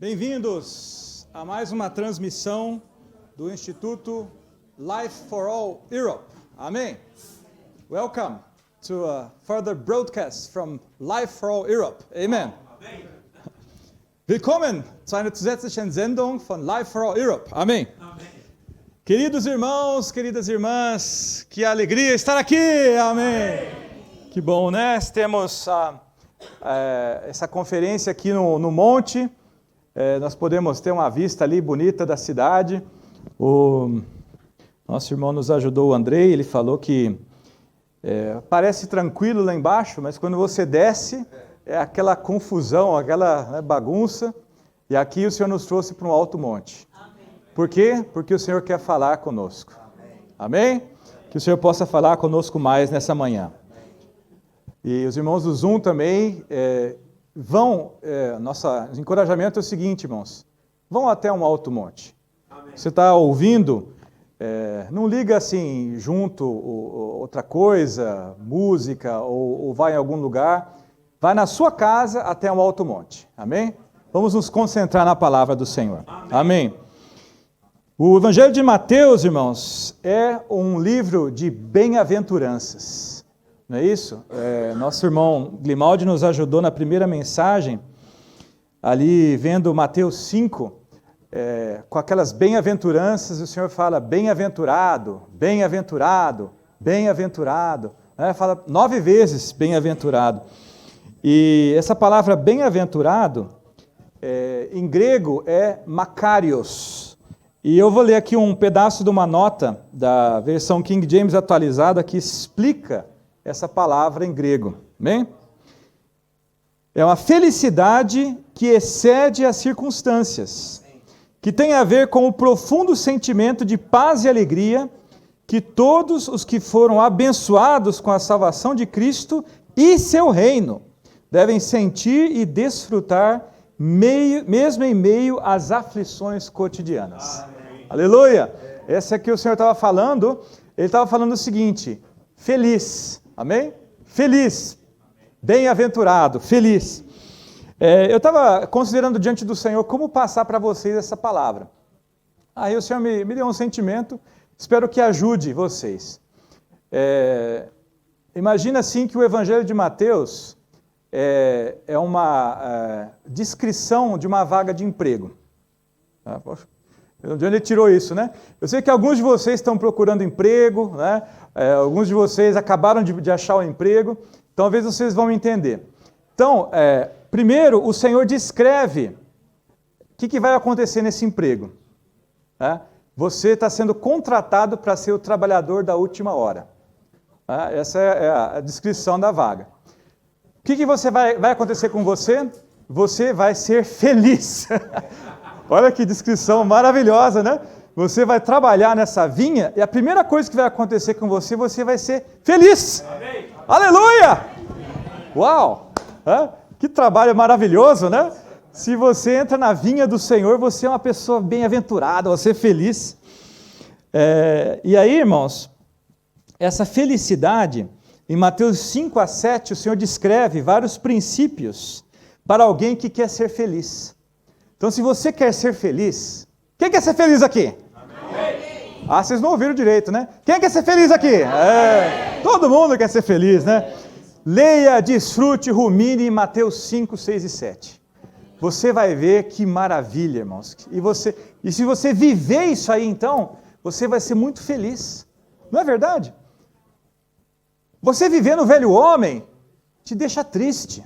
Bem-vindos a mais uma transmissão do Instituto Life for All Europe. Amém? Welcome to a further broadcast from Life for All Europe. Amen. Willkommen zu einer zusätzlichen Sendung von Life for All Europe. Amém. Queridos irmãos, queridas irmãs, que alegria estar aqui. Amém. Que bom, né? Temos essa conferência aqui no monte. Nós podemos ter uma vista ali bonita da cidade. O nosso irmão nos ajudou, o Andrei, ele falou que parece tranquilo lá embaixo, mas quando você desce, é aquela confusão, aquela bagunça. E aqui o Senhor nos trouxe para um alto monte. Amém. Por quê? Porque o Senhor quer falar conosco. Amém? Amém? Que o Senhor possa falar conosco mais nessa manhã. E os irmãos do Zoom também nosso encorajamento é o seguinte, irmãos, vão até um alto monte. Amém. Você está ouvindo, não liga assim junto outra coisa, música, ou vai em algum lugar, vai na sua casa até um alto monte. Amém? Vamos nos concentrar na palavra do Senhor. Amém. Amém. O Evangelho de Mateus, irmãos, é um livro de bem-aventuranças. Não é isso? Nosso irmão Grimaldi nos ajudou na primeira mensagem, ali vendo Mateus 5, com aquelas bem-aventuranças, o Senhor fala bem-aventurado, bem-aventurado, bem-aventurado, fala 9 vezes bem-aventurado. E essa palavra bem-aventurado, em grego é makarios. E eu vou ler aqui um pedaço de uma nota da versão King James atualizada que explica essa palavra em grego. Amém? É uma felicidade que excede as circunstâncias, que tem a ver com o profundo sentimento de paz e alegria que todos os que foram abençoados com a salvação de Cristo e seu reino devem sentir e desfrutar mesmo em meio às aflições cotidianas. Amém. Aleluia! Essa que o Senhor estava falando, ele estava falando o seguinte: feliz. Amém? Feliz, bem-aventurado, feliz. Eu estava considerando diante do Senhor como passar para vocês essa palavra. Aí o Senhor me deu um sentimento, espero que ajude vocês. Imagina assim que o Evangelho de Mateus é uma descrição de uma vaga de emprego. De onde ele tirou isso, né? Eu sei que alguns de vocês estão procurando emprego, né? Alguns de vocês acabaram de achar o emprego, talvez vocês vão entender. Então, primeiro, o Senhor descreve o que vai acontecer nesse emprego. Você está sendo contratado para ser o trabalhador da última hora. Essa é a descrição da vaga. O que vai acontecer com você? Você vai ser feliz. Olha que descrição maravilhosa, né? Você vai trabalhar nessa vinha e a primeira coisa que vai acontecer com você, você vai ser feliz. Amém. Aleluia! Uau! Que trabalho maravilhoso, né? Se você entra na vinha do Senhor, você é uma pessoa bem-aventurada, você é feliz. E aí, irmãos, essa felicidade, em Mateus 5 a 7, o Senhor descreve vários princípios para alguém que quer ser feliz. Então, se você quer ser feliz, quem quer ser feliz aqui? Amém. Vocês não ouviram direito, né? Quem quer ser feliz aqui? Todo mundo quer ser feliz, né? Leia, desfrute, rumine em Mateus 5, 6 e 7. Você vai ver que maravilha, irmãos. E se você viver isso aí, então, você vai ser muito feliz. Não é verdade? Você viver no velho homem te deixa triste,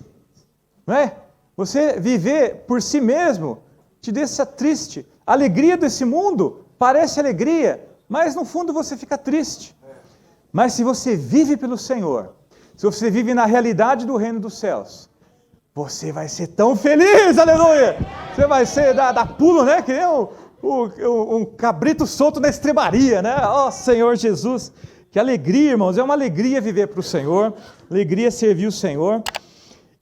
não é? Você viver por si mesmo te deixa triste. A alegria desse mundo parece alegria, mas no fundo você fica triste. Mas se você vive pelo Senhor, se você vive na realidade do reino dos céus, você vai ser tão feliz, aleluia! Você vai ser, dar pulo, né? Que nem um cabrito solto na estrebaria, né? Ó Senhor Jesus! Que alegria, irmãos, é uma alegria viver para o Senhor, alegria servir o Senhor.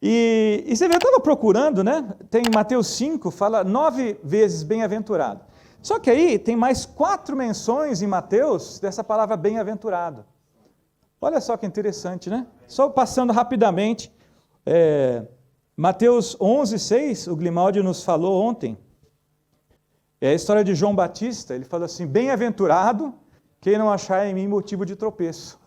E você vê, eu estava procurando, né? Tem Mateus 5, fala 9 vezes bem-aventurado. Só que aí tem mais 4 menções em Mateus dessa palavra bem-aventurado. Olha só que interessante, né? Só passando rapidamente, Mateus 11:6, o Grimaldi nos falou ontem, é a história de João Batista. Ele falou assim: bem-aventurado quem não achar em mim motivo de tropeço.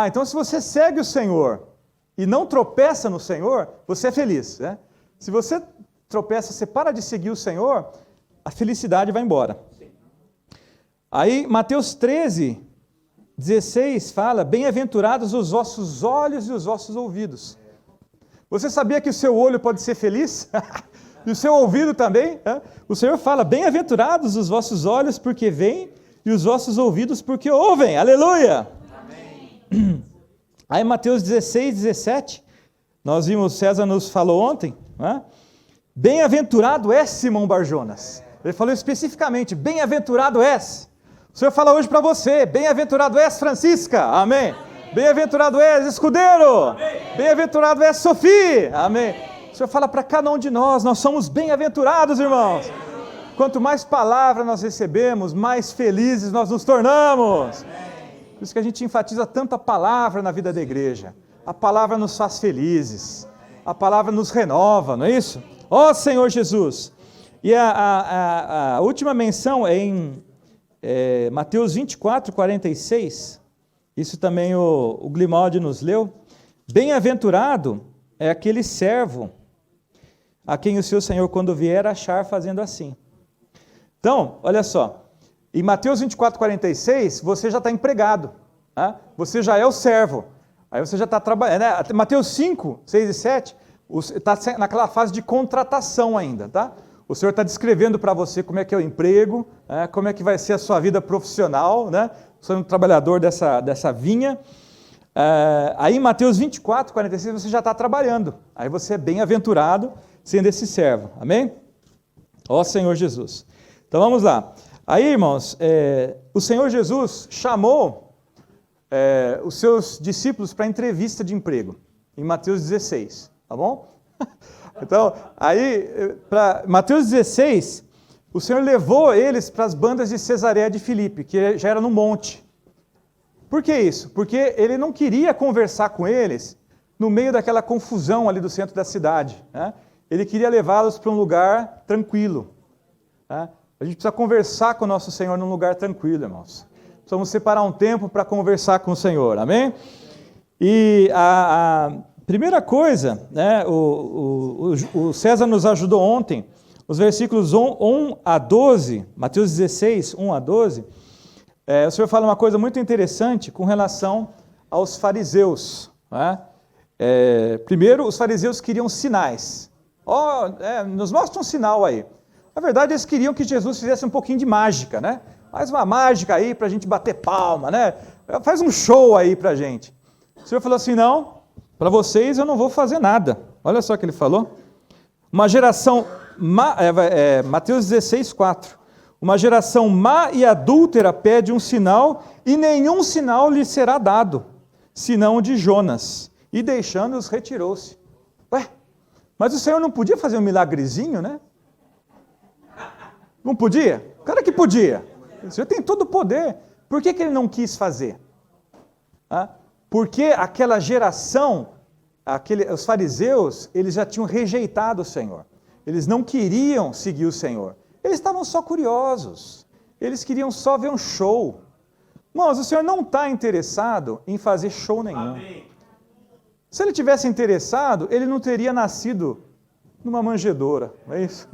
Então se você segue o Senhor e não tropeça no Senhor, você é feliz, né? Se você tropeça, você para de seguir o Senhor, a felicidade vai embora. Aí Mateus 13:16 fala: bem-aventurados os vossos olhos e os vossos ouvidos. Você sabia que o seu olho pode ser feliz? E o seu ouvido também? O Senhor fala: bem-aventurados os vossos olhos porque veem e os vossos ouvidos porque ouvem. Aleluia! Amém. Aí Mateus 16:17, nós vimos, César nos falou ontem, né? Bem-aventurado és Simão Barjonas. Ele falou especificamente: bem-aventurado és. O Senhor fala hoje para você: bem-aventurado és Francisca. Amém. Bem-aventurado és Escudeiro. Bem-aventurado és Sofia. Amém. O Senhor fala para cada um de nós: nós somos bem-aventurados, irmãos. Quanto mais palavra nós recebemos, mais felizes nós nos tornamos. Por isso que a gente enfatiza tanto a palavra na vida da igreja. A palavra nos faz felizes. A palavra nos renova, não é isso? Ó Senhor Jesus. E a última menção é em Mateus 24:46. Isso também o Grimaldi nos leu. Bem-aventurado é aquele servo a quem o seu Senhor, quando vier, achar fazendo assim. Então, olha só, em Mateus 24:46, você já está empregado, tá? Você já é o servo, aí você já está trabalhando, né? Mateus 5:6 e 7, está naquela fase de contratação ainda, tá? O Senhor está descrevendo para você como é que é o emprego, como é que vai ser a sua vida profissional, né? Você é um trabalhador dessa vinha. Aí em Mateus 24:46 você já está trabalhando, aí você é bem-aventurado sendo esse servo, amém? Ó Senhor Jesus. Então vamos lá. Aí, irmãos, o Senhor Jesus chamou os seus discípulos para entrevista de emprego, em Mateus 16, tá bom? Então, aí, para Mateus 16, o Senhor levou eles para as bandas de Cesareia de Filipe, que já era no monte. Por que isso? Porque ele não queria conversar com eles no meio daquela confusão ali do centro da cidade, né? Ele queria levá-los para um lugar tranquilo, né? A gente precisa conversar com o nosso Senhor num lugar tranquilo, irmãos. Precisamos separar um tempo para conversar com o Senhor, amém? E a primeira coisa, né, o César nos ajudou ontem, os versículos 1 a 12, Mateus 16, 1 a 12, o Senhor fala uma coisa muito interessante com relação aos fariseus, né? Primeiro, os fariseus queriam sinais. Nos mostra um sinal aí. Na verdade, eles queriam que Jesus fizesse um pouquinho de mágica, né? Faz uma mágica aí para a gente bater palma, né? Faz um show aí para a gente. O Senhor falou assim: não, para vocês eu não vou fazer nada. Olha só o que ele falou. Uma geração, Mateus 16, 4. Uma geração má e adúltera pede um sinal, e nenhum sinal lhe será dado, senão o de Jonas. E deixando-os, retirou-se. Mas o Senhor não podia fazer um milagrezinho, né? Não podia? Claro que podia. O Senhor tem todo o poder. Por que ele não quis fazer? Porque aquela geração, os fariseus, eles já tinham rejeitado o Senhor. Eles não queriam seguir o Senhor. Eles estavam só curiosos. Eles queriam só ver um show. Irmãos, o Senhor não está interessado em fazer show nenhum. Amém. Se ele tivesse interessado, ele não teria nascido numa manjedoura, não é isso?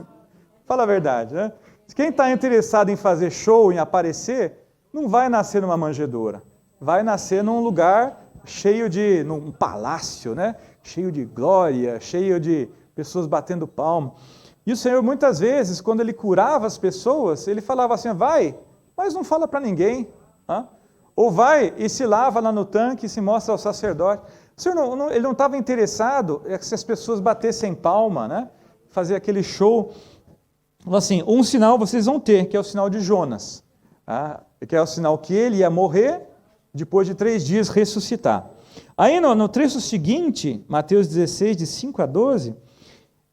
Fala a verdade, né? Quem está interessado em fazer show, em aparecer, não vai nascer numa manjedoura. Vai nascer num lugar cheio num palácio, né? Cheio de glória, cheio de pessoas batendo palma. E o Senhor, muitas vezes, quando Ele curava as pessoas, Ele falava assim: vai, mas não fala para ninguém. Ou vai e se lava lá no tanque e se mostra ao sacerdote. O Senhor Ele não estava interessado em que as pessoas batessem palma, né? Fazer aquele show. Assim, um sinal vocês vão ter, que é o sinal de Jonas, que é o sinal que ele ia morrer, depois de 3 dias ressuscitar. Aí no trecho seguinte, Mateus 16, de 5 a 12, o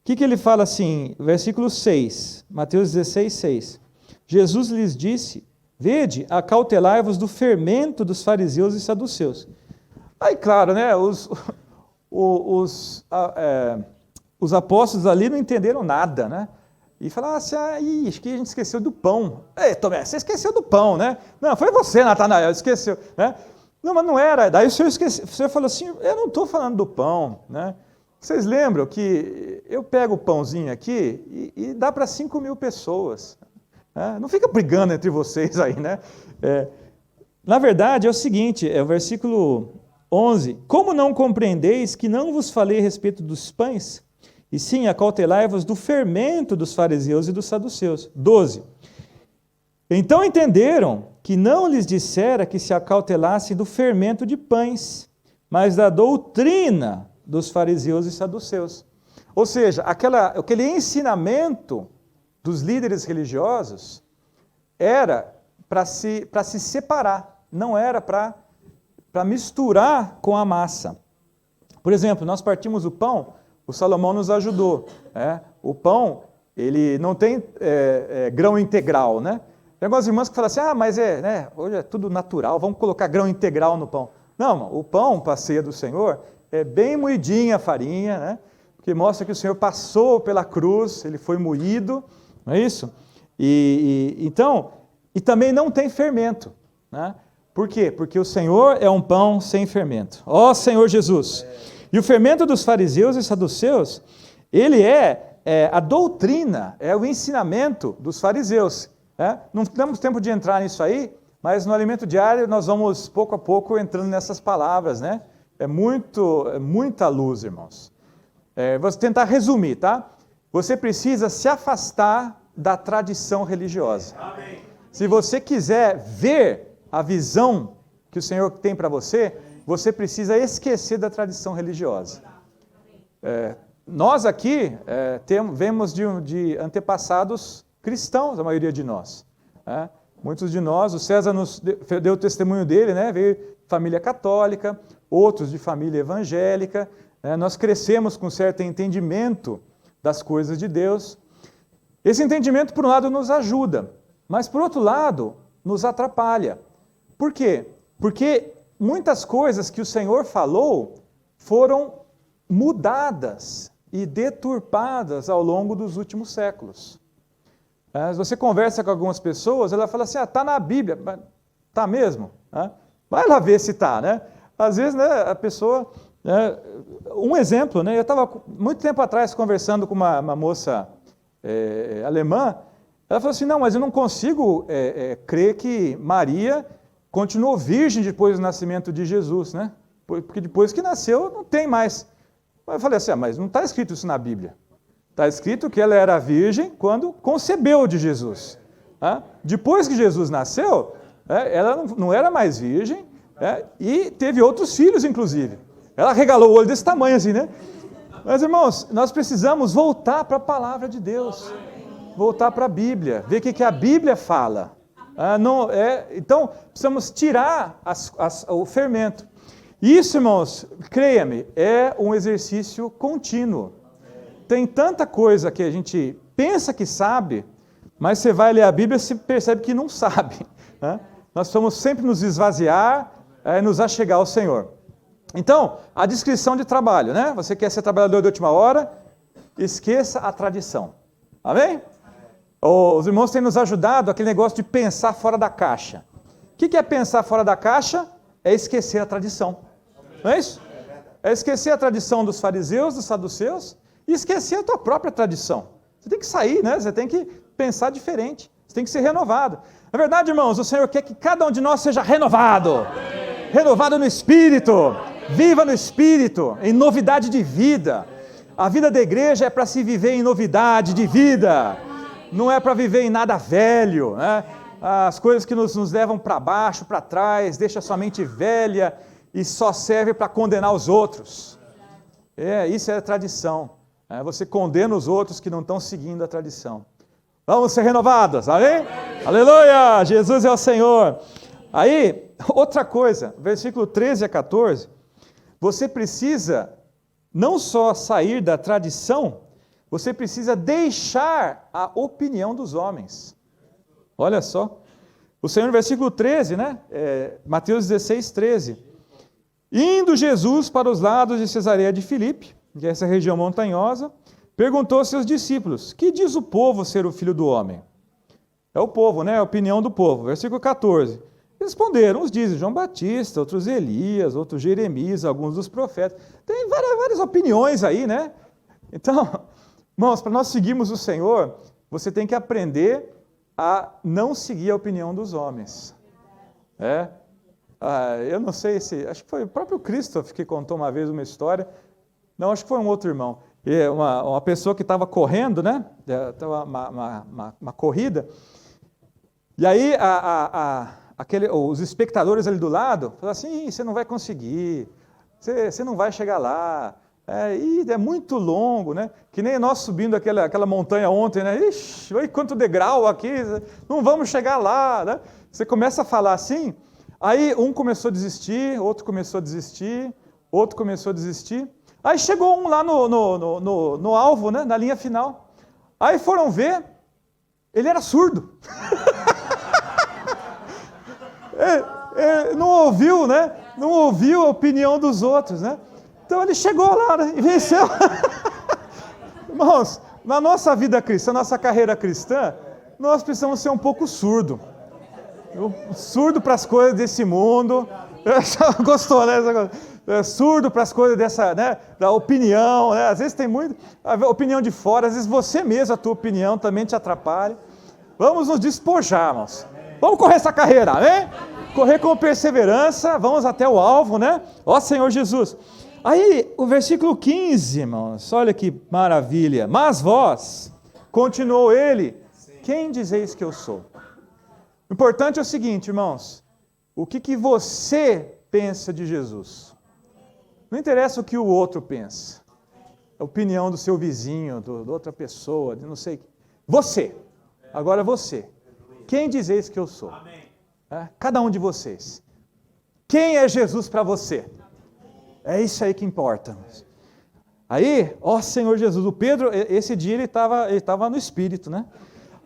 que ele fala assim, versículo 6, Mateus 16, 6. Jesus lhes disse: vede, acautelai-vos do fermento dos fariseus e saduceus. Aí, claro, né, os apóstolos ali não entenderam nada, né? E falaram assim, acho que a gente esqueceu do pão. Ei, Tomé, você esqueceu do pão, né? Não, foi você, Natanael, esqueceu, né? Não, mas não era. Daí o senhor falou assim, eu não estou falando do pão, né? Vocês lembram que eu pego o pãozinho aqui e dá para 5.000 pessoas. Né? Não fica brigando entre vocês aí, né? Na verdade, é o seguinte, é o versículo 11. Como não compreendeis que não vos falei a respeito dos pães? E sim, acautelai-vos do fermento dos fariseus e dos saduceus. 12. Então entenderam que não lhes dissera que se acautelassem do fermento de pães, mas da doutrina dos fariseus e saduceus. Ou seja, aquele ensinamento dos líderes religiosos era para se separar, não era para misturar com a massa. Por exemplo, nós partimos o pão, o Salomão nos ajudou. O pão, ele não tem grão integral, né? Tem algumas irmãs que falam assim, mas hoje é tudo natural, vamos colocar grão integral no pão. Não, o pão para a ceia do Senhor é bem moidinha a farinha, né? Porque mostra que o Senhor passou pela cruz, ele foi moído, não é isso? Então, também não tem fermento, né? Por quê? Porque o Senhor é um pão sem fermento. Ó Senhor Jesus! E o fermento dos fariseus e saduceus, ele é a doutrina, é o ensinamento dos fariseus. Não temos tempo de entrar nisso aí, mas no alimento diário nós vamos pouco a pouco entrando nessas palavras, né? É muita luz, irmãos. Vou tentar resumir, tá? Você precisa se afastar da tradição religiosa. Amém. Se você quiser ver a visão que o Senhor tem para você, você precisa esquecer da tradição religiosa. Nós aqui vemos de antepassados cristãos, a maioria de nós. Muitos de nós, o César nos deu o testemunho dele, né? Veio família católica, outros de família evangélica. Nós crescemos com certo entendimento das coisas de Deus. Esse entendimento, por um lado, nos ajuda, mas, por outro lado, nos atrapalha. Por quê? Porque muitas coisas que o Senhor falou foram mudadas e deturpadas ao longo dos últimos séculos. Se você conversa com algumas pessoas, ela fala assim, está na Bíblia. Está mesmo? Vai lá ver se está, né? Às vezes, né, a pessoa... um exemplo, né? Eu estava muito tempo atrás conversando com uma moça alemã, ela falou assim, não, mas eu não consigo crer que Maria continuou virgem depois do nascimento de Jesus, né? Porque depois que nasceu, não tem mais. Eu falei assim, mas não está escrito isso na Bíblia. Está escrito que ela era virgem quando concebeu de Jesus. Depois que Jesus nasceu, ela não era mais virgem, e teve outros filhos, inclusive. Ela regalou o olho desse tamanho assim, né? Mas, irmãos, nós precisamos voltar para a palavra de Deus. Voltar para a Bíblia, ver o que a Bíblia fala. Então, precisamos tirar o fermento. Isso, irmãos, creia-me, é um exercício contínuo. Tem tanta coisa que a gente pensa que sabe, mas você vai ler a Bíblia e se percebe que não sabe. Nós precisamos sempre nos esvaziar e nos achegar ao Senhor. Então, a descrição de trabalho, né? Você quer ser trabalhador de última hora? Esqueça a tradição. Amém? Os irmãos têm nos ajudado aquele negócio de pensar fora da caixa. O que é pensar fora da caixa? É esquecer a tradição. Não é isso? É esquecer a tradição dos fariseus, dos saduceus, e esquecer a tua própria tradição. Você tem que sair, né? Você tem que pensar diferente. Você tem que ser renovado. Na verdade, irmãos, o Senhor quer que cada um de nós seja renovado. Renovado no Espírito. Viva no Espírito, em novidade de vida. A vida da igreja é para se viver em novidade de vida. Não é para viver em nada velho, né? As coisas que nos levam para baixo, para trás, deixa sua mente velha e só serve para condenar os outros. Isso é tradição. Você condena os outros que não estão seguindo a tradição. Vamos ser renovados, amém? Aleluia! Jesus é o Senhor. Aí, outra coisa, versículo 13 a 14, você precisa não só sair da tradição, você precisa deixar a opinião dos homens. Olha só. O Senhor, no versículo 13, né? Mateus 16, 13. Indo Jesus para os lados de Cesareia de Filipe, que é essa região montanhosa, perguntou aos seus discípulos: que diz o povo ser o Filho do Homem? É o povo, né? A opinião do povo. Versículo 14. Responderam, uns dizem João Batista, outros Elias, outros Jeremias, alguns dos profetas. Tem várias opiniões aí, né? Então, irmãos, para nós seguirmos o Senhor, você tem que aprender a não seguir a opinião dos homens. Eu não sei se... Acho que foi o próprio Christoph que contou uma vez uma história. Não, acho que foi um outro irmão. Uma pessoa que estava correndo, né? Estava uma corrida. E aí os espectadores ali do lado falaram assim: você não vai conseguir, você não vai chegar lá, é muito longo, né? Que nem nós subindo aquela montanha ontem, né? Ixi, olha quanto degrau aqui, não vamos chegar lá, né? Você começa a falar assim, aí um começou a desistir, outro começou a desistir, outro começou a desistir. Aí chegou um lá no alvo, né? Na linha final. Aí foram ver, ele era surdo. Não ouviu, né? Não ouviu a opinião dos outros, né? Então ele chegou lá, né? E venceu. Irmãos, na nossa vida cristã, nossa carreira cristã, nós precisamos ser um pouco surdo. Surdo para as coisas desse mundo. Gostou, né? Surdo para as coisas dessa, né? Da opinião, né? Às vezes tem muito a opinião de fora, às vezes você mesmo, a tua opinião também te atrapalha. Vamos nos despojar, irmãos. Vamos correr essa carreira, né? Correr com perseverança, vamos até o alvo, né? Ó Senhor Jesus. Aí, o versículo 15, irmãos, olha que maravilha. Mas vós, continuou ele, quem dizeis que eu sou? O importante é o seguinte, irmãos, o que você pensa de Jesus? Não interessa o que o outro pensa, a opinião do seu vizinho, de outra pessoa, de não sei. Você, agora você. Quem dizeis que eu sou? Cada um de vocês. Quem é Jesus para você? É isso aí que importa. Aí, ó Senhor Jesus, o Pedro, esse dia ele estava no Espírito, né?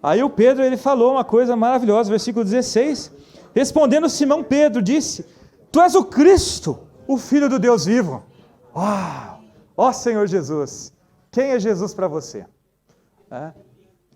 Aí o Pedro, ele falou uma coisa maravilhosa, versículo 16. Respondendo Simão Pedro, disse: Tu és o Cristo, o Filho do Deus vivo. Ó Senhor Jesus, quem é Jesus para você?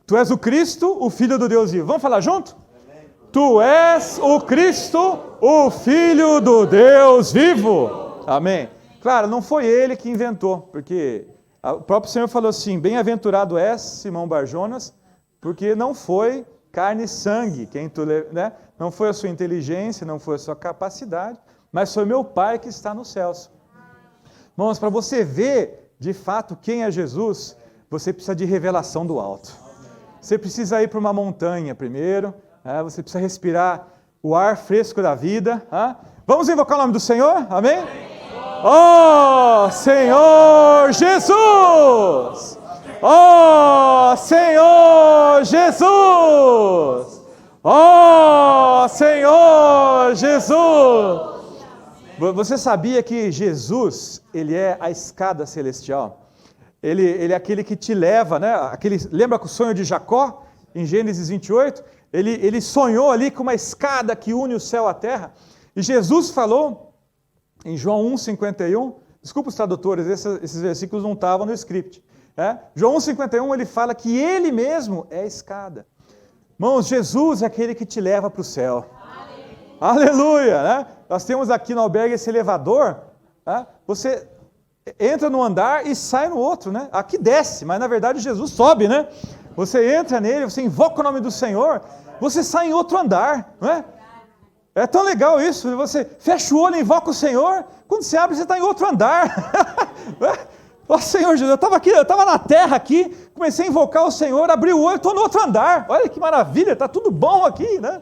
Tu és o Cristo, o Filho do Deus vivo. Vamos falar junto? Amém. Tu és o Cristo, o Filho do Deus vivo. Amém. Claro, não foi ele que inventou, porque o próprio Senhor falou assim: bem-aventurado és, Simão Barjonas, porque não foi carne e sangue, né? Não foi a sua inteligência, não foi a sua capacidade, mas foi meu Pai que está nos céus. Irmãos, para você ver de fato quem é Jesus, você precisa de revelação do alto. Você precisa ir para uma montanha primeiro, você precisa respirar o ar fresco da vida. Vamos invocar o nome do Senhor? Amém? Ó Senhor Jesus! Ó Senhor Jesus! Ó Senhor Jesus! Você sabia que Jesus, ele é a escada celestial? Ele é aquele que te leva, né? Lembra o sonho de Jacó, em Gênesis 28? Ele sonhou ali com uma escada que une o céu à terra. E Jesus falou, em João 1,51, desculpa os tradutores, esses versículos não estavam no script. João 1,51, ele fala que ele mesmo é a escada. Irmãos, Jesus é aquele que te leva para o céu. Aleluia! Né? Nós temos aqui no albergue esse elevador, você entra no andar e sai no outro, né? Aqui desce, mas na verdade Jesus sobe, né? Você entra nele, você invoca o nome do Senhor, você sai em outro andar, não é? É tão legal isso, você fecha o olho e invoca o Senhor, quando você abre você está em outro andar. Ó Senhor Jesus, eu estava na terra aqui, comecei a invocar o Senhor, abri o olho, estou no outro andar, olha que maravilha, está tudo bom aqui, né?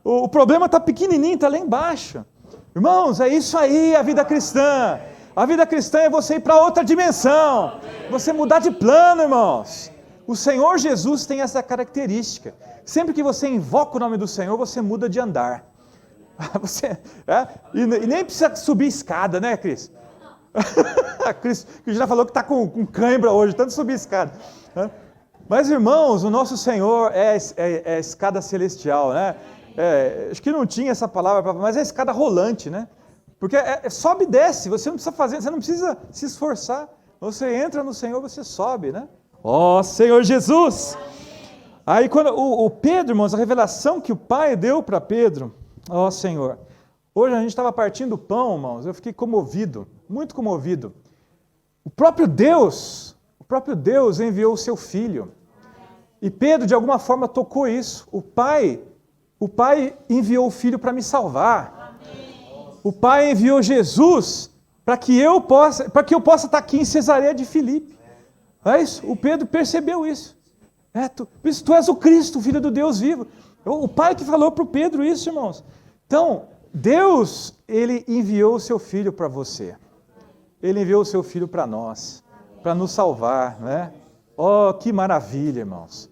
O problema está pequenininho, está lá embaixo. Irmãos, é isso aí a vida cristã. A vida cristã é você ir para outra dimensão, você mudar de plano, irmãos. O Senhor Jesus tem essa característica. Sempre que você invoca o nome do Senhor, você muda de andar. E nem precisa subir escada, né, Cris? A Cris já falou que está com cãibra hoje, tanto subir escada. Mas, irmãos, o nosso Senhor é a escada celestial, né? Acho que não tinha essa palavra, mas é a escada rolante, né? Porque sobe e desce, você não precisa se esforçar. Você entra no Senhor, você sobe, né? Ó Senhor Jesus! Aí quando o Pedro, irmãos, a revelação que o Pai deu para Pedro, ó Senhor, hoje a gente estava partindo o pão, irmãos, eu fiquei comovido, muito comovido. O próprio Deus enviou o seu Filho. E Pedro, de alguma forma, tocou isso. O Pai enviou o Filho para me salvar. O Pai enviou Jesus para que eu possa estar aqui em Cesareia de Filipe. É isso? O Pedro percebeu isso. Tu és o Cristo, o Filho do Deus vivo. O Pai que falou para o Pedro isso, irmãos. Então, Deus, Ele enviou o seu Filho para você. Ele enviou o seu Filho para nós, para nos salvar, né? Oh, que maravilha, irmãos.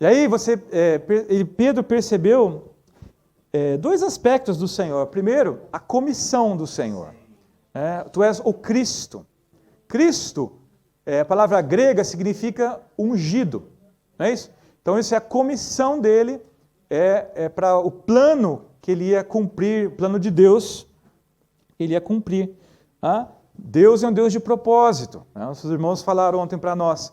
E aí Pedro percebeu dois aspectos do Senhor. Primeiro, a comissão do Senhor. Tu és o Cristo. Cristo, a palavra grega significa ungido. Não é isso? Então, isso é a comissão dele, para o plano que ele ia cumprir, o plano de Deus, ele ia cumprir. Deus é um Deus de propósito. Os irmãos falaram ontem para nós.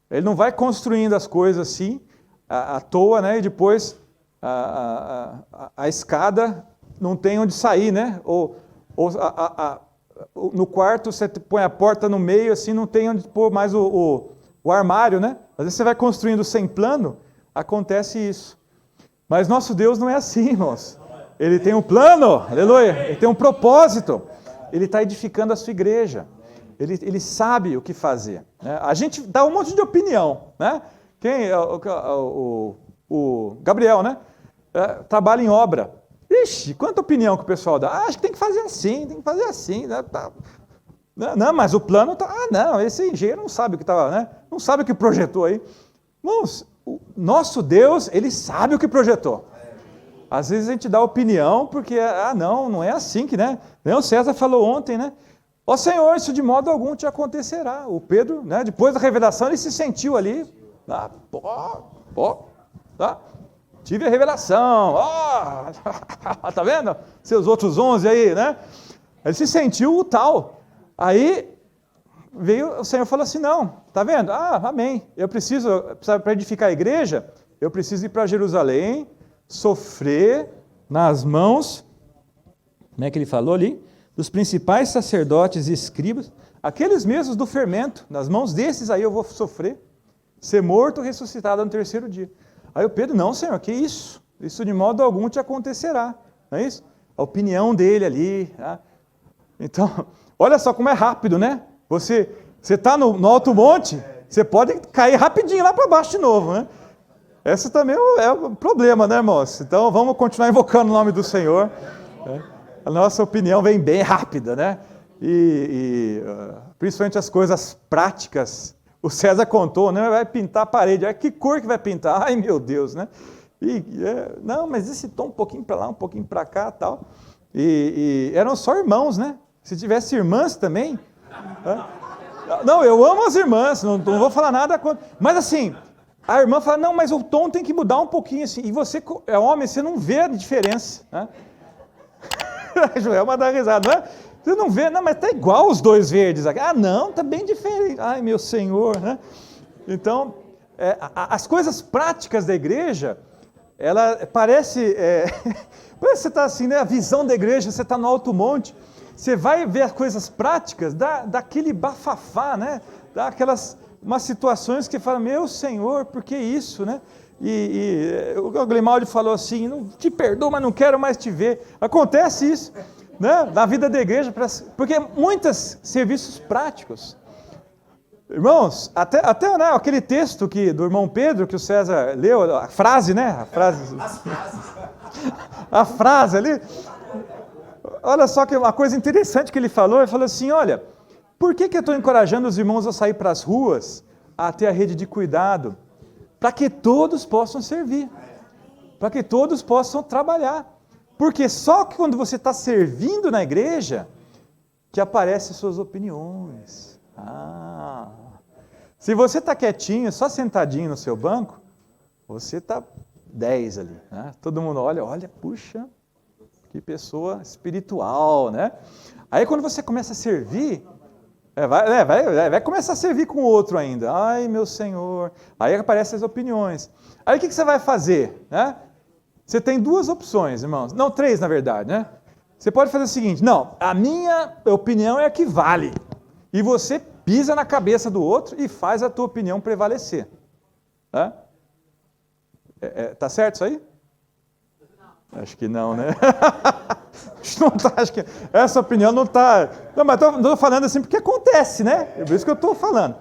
Ele não vai construindo as coisas assim, à toa, né? E depois a escada não tem onde sair, né? Ou no quarto você põe a porta no meio, assim, não tem onde pôr mais o armário, né? Às vezes você vai construindo sem plano, acontece isso. Mas nosso Deus não é assim, irmãos. Ele tem um plano, aleluia, ele tem um propósito. Ele está edificando a sua igreja. Ele sabe o que fazer. Né? A gente dá um monte de opinião. Né? O Gabriel, né? Trabalha em obra. Ixi, quanta opinião que o pessoal dá. Acho que tem que fazer assim, tem que fazer assim. Né? Não, mas o plano está... não, esse engenheiro não sabe o que estava, né? Não sabe o que projetou aí. Irmãos, o nosso Deus, Ele sabe o que projetou. Às vezes a gente dá opinião porque, não é assim que, né? O César falou ontem, né? Ó Senhor, isso de modo algum te acontecerá. O Pedro, né? Depois da revelação, ele se sentiu ali, tive a revelação, tá vendo? Seus outros 11 aí, né? Ele se sentiu o tal. Aí veio, o Senhor falou assim, não, tá vendo? Amém. Para edificar a igreja, eu preciso ir para Jerusalém, sofrer nas mãos, como é que ele falou ali? Dos principais sacerdotes e escribas, aqueles mesmos do fermento, nas mãos desses aí eu vou sofrer, ser morto e ressuscitado no terceiro dia. Aí o Pedro, não Senhor, que isso? Isso de modo algum te acontecerá, não é isso? A opinião dele ali, tá? Então, olha só como é rápido, né? Você está no alto monte, você pode cair rapidinho lá para baixo de novo, né? Esse também é o problema, né, irmãos? Então, vamos continuar invocando o nome do Senhor. Né? A nossa opinião vem bem rápida, né? Principalmente as coisas práticas. O César contou, né? Vai pintar a parede. Que cor que vai pintar? Ai, meu Deus, né? Não, mas esse tom um pouquinho para lá, um pouquinho para cá, tal. Eram só irmãos, né? Se tivesse irmãs também... Não, eu amo as irmãs, não vou falar nada contra. Mas assim... A irmã fala, não, mas o tom tem que mudar um pouquinho assim. E você é homem, você não vê a diferença. Né? A Joelma dá risada, não é? Você não vê, não, mas está igual os dois verdes aqui. Não, está bem diferente. Ai, meu Senhor. Né? Então, as coisas práticas da igreja, ela parece que você está assim, né? A visão da igreja, você está no alto monte, você vai ver as coisas práticas, daquele bafafá, né? Daquelas... umas situações que fala, meu Senhor, por que isso, né? O Grimaldi falou assim, não te perdoo, mas não quero mais te ver. Acontece isso, né? Na vida da igreja, porque muitos serviços práticos. Irmãos, até né, aquele texto do irmão Pedro, que o César leu, a frase, né? A frase ali. Olha só que uma coisa interessante que ele falou assim, olha... Por que eu estou encorajando os irmãos a sair para as ruas, a ter a rede de cuidado? Para que todos possam servir, para que todos possam trabalhar. Porque só que quando você está servindo na igreja, que aparecem suas opiniões. Se você está quietinho, só sentadinho no seu banco, você está 10 ali. Né? Todo mundo olha, puxa, que pessoa espiritual, né? Aí quando você começa a servir... Vai começar a servir com o outro ainda. Ai, meu Senhor. Aí aparecem as opiniões. Aí o que você vai fazer? Né? Você tem duas opções, irmãos. Não, três, na verdade, né? Você pode fazer o seguinte: não, a minha opinião é a que vale. E você pisa na cabeça do outro e faz a tua opinião prevalecer. Tá? Tá certo isso aí? Não. Acho que não, né? Acho que essa opinião não está... Não, mas estou falando assim porque acontece, né? É por isso que eu estou falando.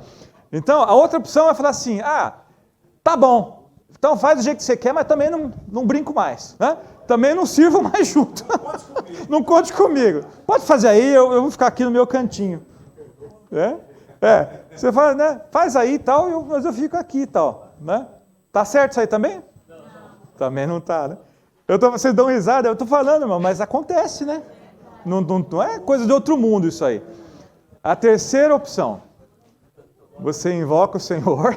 Então, a outra opção é falar assim: tá bom, então faz do jeito que você quer, mas também não brinco mais. Né? Também não sirvo mais junto. Não conte comigo. Pode fazer aí, eu vou ficar aqui no meu cantinho. Você fala, né? Faz aí e tal, mas eu fico aqui e tal. Né? Tá certo isso aí também? Não. Também não tá, né? Vocês dão risada, eu estou falando, irmão, mas acontece, né? Não é coisa de outro mundo isso aí. A terceira opção: você invoca o Senhor,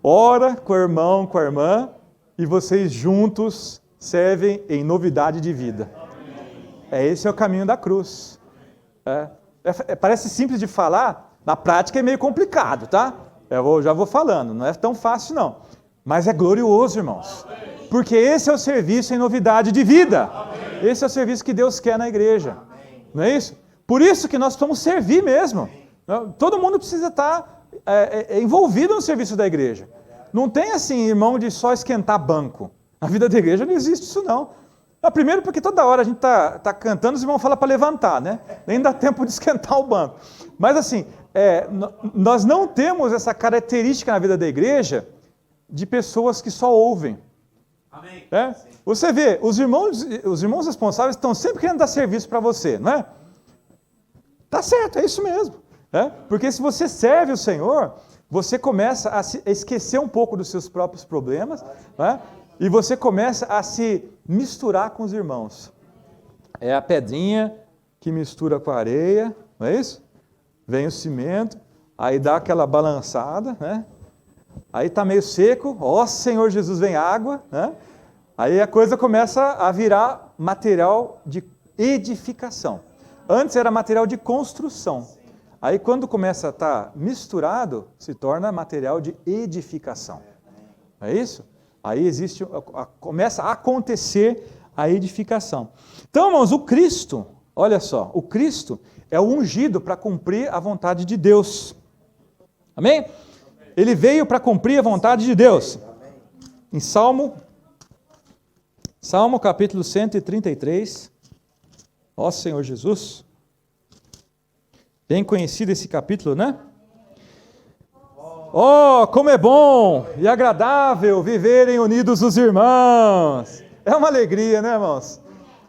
ora com o irmão, com a irmã, e vocês juntos servem em novidade de vida. Esse é o caminho da cruz. Parece simples de falar, na prática é meio complicado, tá? Já vou falando, não é tão fácil não. Mas é glorioso, irmãos. Porque esse é o serviço em novidade de vida. Esse é o serviço que Deus quer na igreja. Não é isso? Por isso que nós vamos servir mesmo. Todo mundo precisa estar envolvido no serviço da igreja. Não tem assim, irmão, de só esquentar banco. Na vida da igreja não existe isso não. Primeiro porque toda hora a gente está cantando, os irmãos falam para levantar, né? Nem dá tempo de esquentar o banco. Mas assim, nós não temos essa característica na vida da igreja de pessoas que só ouvem. Amém. Você vê, os irmãos responsáveis estão sempre querendo dar serviço para você, não é? Tá certo, é isso mesmo. Porque se você serve o Senhor, você começa a esquecer um pouco dos seus próprios problemas, e você começa a se misturar com os irmãos. É a pedrinha que mistura com a areia, não é isso? Vem o cimento, aí dá aquela balançada, né? Aí está meio seco, Senhor Jesus, vem água, né? Aí a coisa começa a virar material de edificação. Antes era material de construção. Aí quando começa a estar misturado, se torna material de edificação. É isso? Aí começa a acontecer a edificação. Então, irmãos, o Cristo, olha só, o Cristo é o ungido para cumprir a vontade de Deus. Amém? Ele veio para cumprir a vontade de Deus. Em Salmo capítulo 133. Ó Senhor Jesus. Bem conhecido esse capítulo, né? Como é bom e agradável viverem unidos os irmãos. É uma alegria, né, irmãos?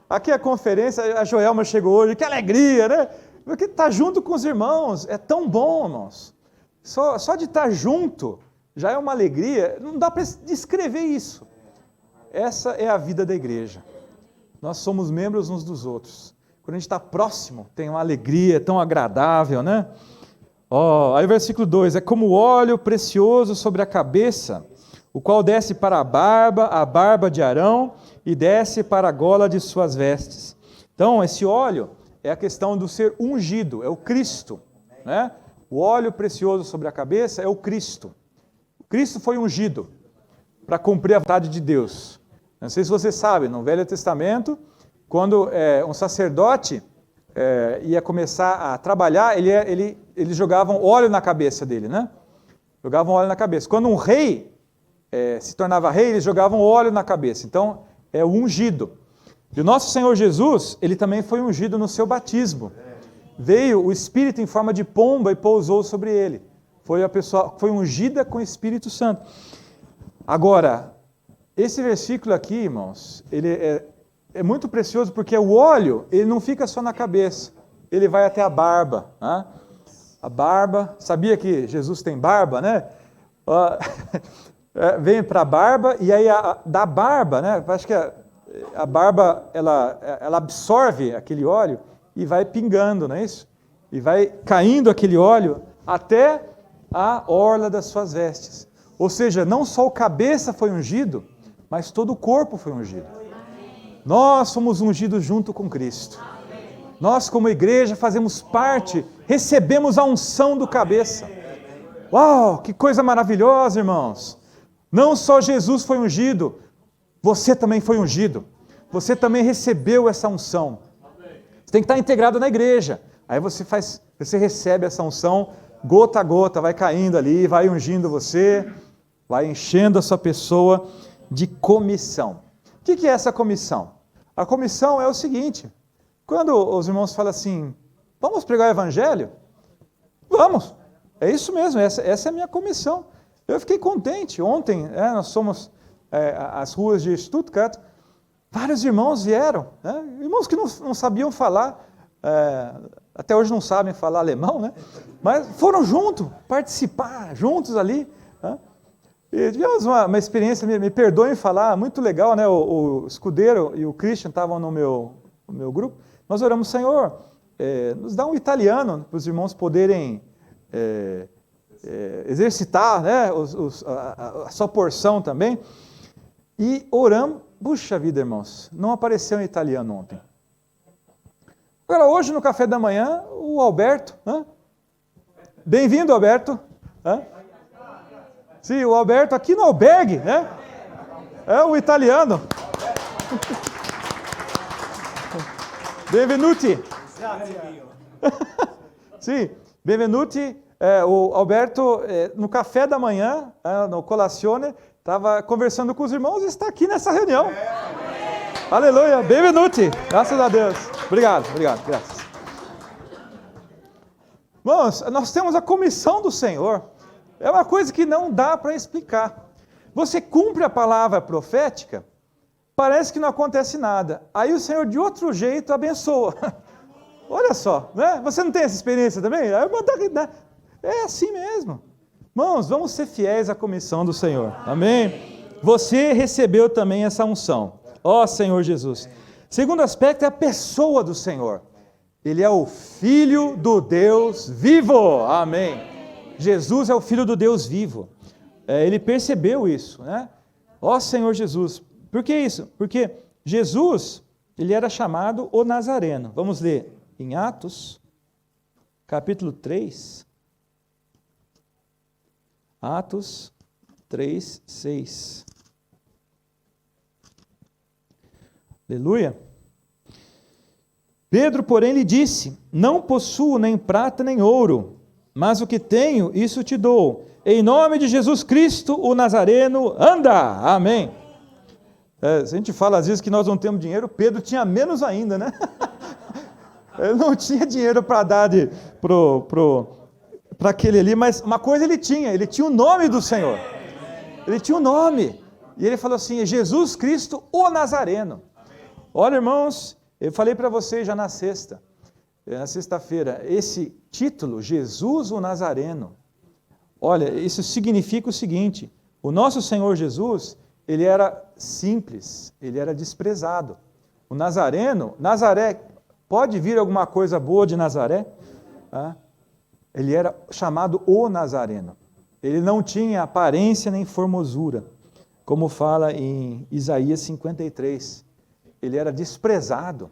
Aqui a conferência, a Joelma chegou hoje, que alegria, né? Porque estar junto com os irmãos é tão bom, irmãos. Só de estar junto já é uma alegria, não dá para descrever isso. Essa é a vida da igreja. Nós somos membros uns dos outros. Quando a gente está próximo, tem uma alegria tão agradável, né? Aí o versículo 2, é como óleo precioso sobre a cabeça, o qual desce para a barba de Arão, e desce para a gola de suas vestes. Então, esse óleo é a questão do ser ungido, é o Cristo, né? O óleo precioso sobre a cabeça é o Cristo. O Cristo foi ungido para cumprir a vontade de Deus. Não sei se você sabe, no Velho Testamento, quando um sacerdote ia começar a trabalhar, eles jogavam óleo na cabeça dele, né? Jogavam óleo na cabeça. Quando um rei se tornava rei, eles jogavam óleo na cabeça. Então, é o ungido. E o nosso Senhor Jesus, ele também foi ungido no seu batismo. Veio o Espírito em forma de pomba e pousou sobre ele. Foi ungida com o Espírito Santo. Agora, esse versículo aqui, irmãos, ele é muito precioso porque o óleo, ele não fica só na cabeça, ele vai até a barba. Né? A barba, sabia que Jesus tem barba, né? Vem para a barba e aí da barba, né? Acho que a barba, ela absorve aquele óleo e vai pingando, não é isso? E vai caindo aquele óleo até a orla das suas vestes. Ou seja, não só o cabeça foi ungido, mas todo o corpo foi ungido. Nós somos ungidos junto com Cristo. Nós, como igreja, fazemos parte, recebemos a unção do cabeça. Uau, que coisa maravilhosa, irmãos. Não só Jesus foi ungido, você também foi ungido. Você também recebeu essa unção. Você tem que estar integrado na igreja. Aí você recebe essa unção, gota a gota, vai caindo ali, vai ungindo você, vai enchendo a sua pessoa de comissão. O que é essa comissão? A comissão é o seguinte: quando os irmãos falam assim, vamos pregar o evangelho? Vamos, é isso mesmo, essa é a minha comissão. Eu fiquei contente, ontem nós fomos às ruas de Stuttgart, vários irmãos vieram, né? Irmãos que não sabiam falar, até hoje não sabem falar alemão, né? Mas foram participar juntos ali, né? E tivemos uma experiência, me perdoem falar, muito legal, né? O Escudeiro e o Christian estavam no meu grupo. Nós oramos, Senhor, nos dá um italiano para os irmãos poderem exercitar, né? A sua porção também. E oramos, puxa vida, irmãos, não apareceu em italiano ontem. Agora, hoje no café da manhã, o Alberto, né? Bem-vindo, Alberto. Sim, o Alberto aqui no albergue, né? É o italiano. Benvenuti. Sim, benvenuti. O Alberto, no café da manhã, no colazione, estava conversando com os irmãos e está aqui nessa reunião. Aleluia, benvenuti. Graças a Deus. Obrigado, graças. Irmãos, nós temos a comissão do Senhor. É uma coisa que não dá para explicar. Você cumpre a palavra profética, parece que não acontece nada. Aí o Senhor, de outro jeito, abençoa. Olha só, né? Você não tem essa experiência também? É assim mesmo. Irmãos, vamos ser fiéis à comissão do Senhor. Amém? Você recebeu também essa unção. Ó Senhor Jesus. Segundo aspecto é a pessoa do Senhor. Ele é o Filho do Deus vivo. Amém. Jesus é o Filho do Deus vivo. Ele percebeu isso, né? Ó Senhor Jesus. Por que isso? Porque Jesus, ele era chamado o Nazareno. Vamos ler em Atos, capítulo 3. Atos 3, 6. Aleluia. Pedro, porém, lhe disse: não possuo nem prata nem ouro, mas o que tenho, isso te dou. Em nome de Jesus Cristo, o Nazareno, anda. Amém. Se a gente fala às vezes que nós não temos dinheiro, Pedro tinha menos ainda, né? Ele não tinha dinheiro para dar para aquele ali, mas uma coisa ele tinha o nome do Senhor. Ele tinha o nome. E ele falou assim: Jesus Cristo, o Nazareno. Olha, irmãos, eu falei para vocês já na sexta-feira, esse título, Jesus o Nazareno, olha, isso significa o seguinte: o nosso Senhor Jesus, ele era simples, ele era desprezado. O Nazareno, Nazaré, pode vir alguma coisa boa de Nazaré? Ele era chamado o Nazareno. Ele não tinha aparência nem formosura, como fala em Isaías 53. Ele era desprezado.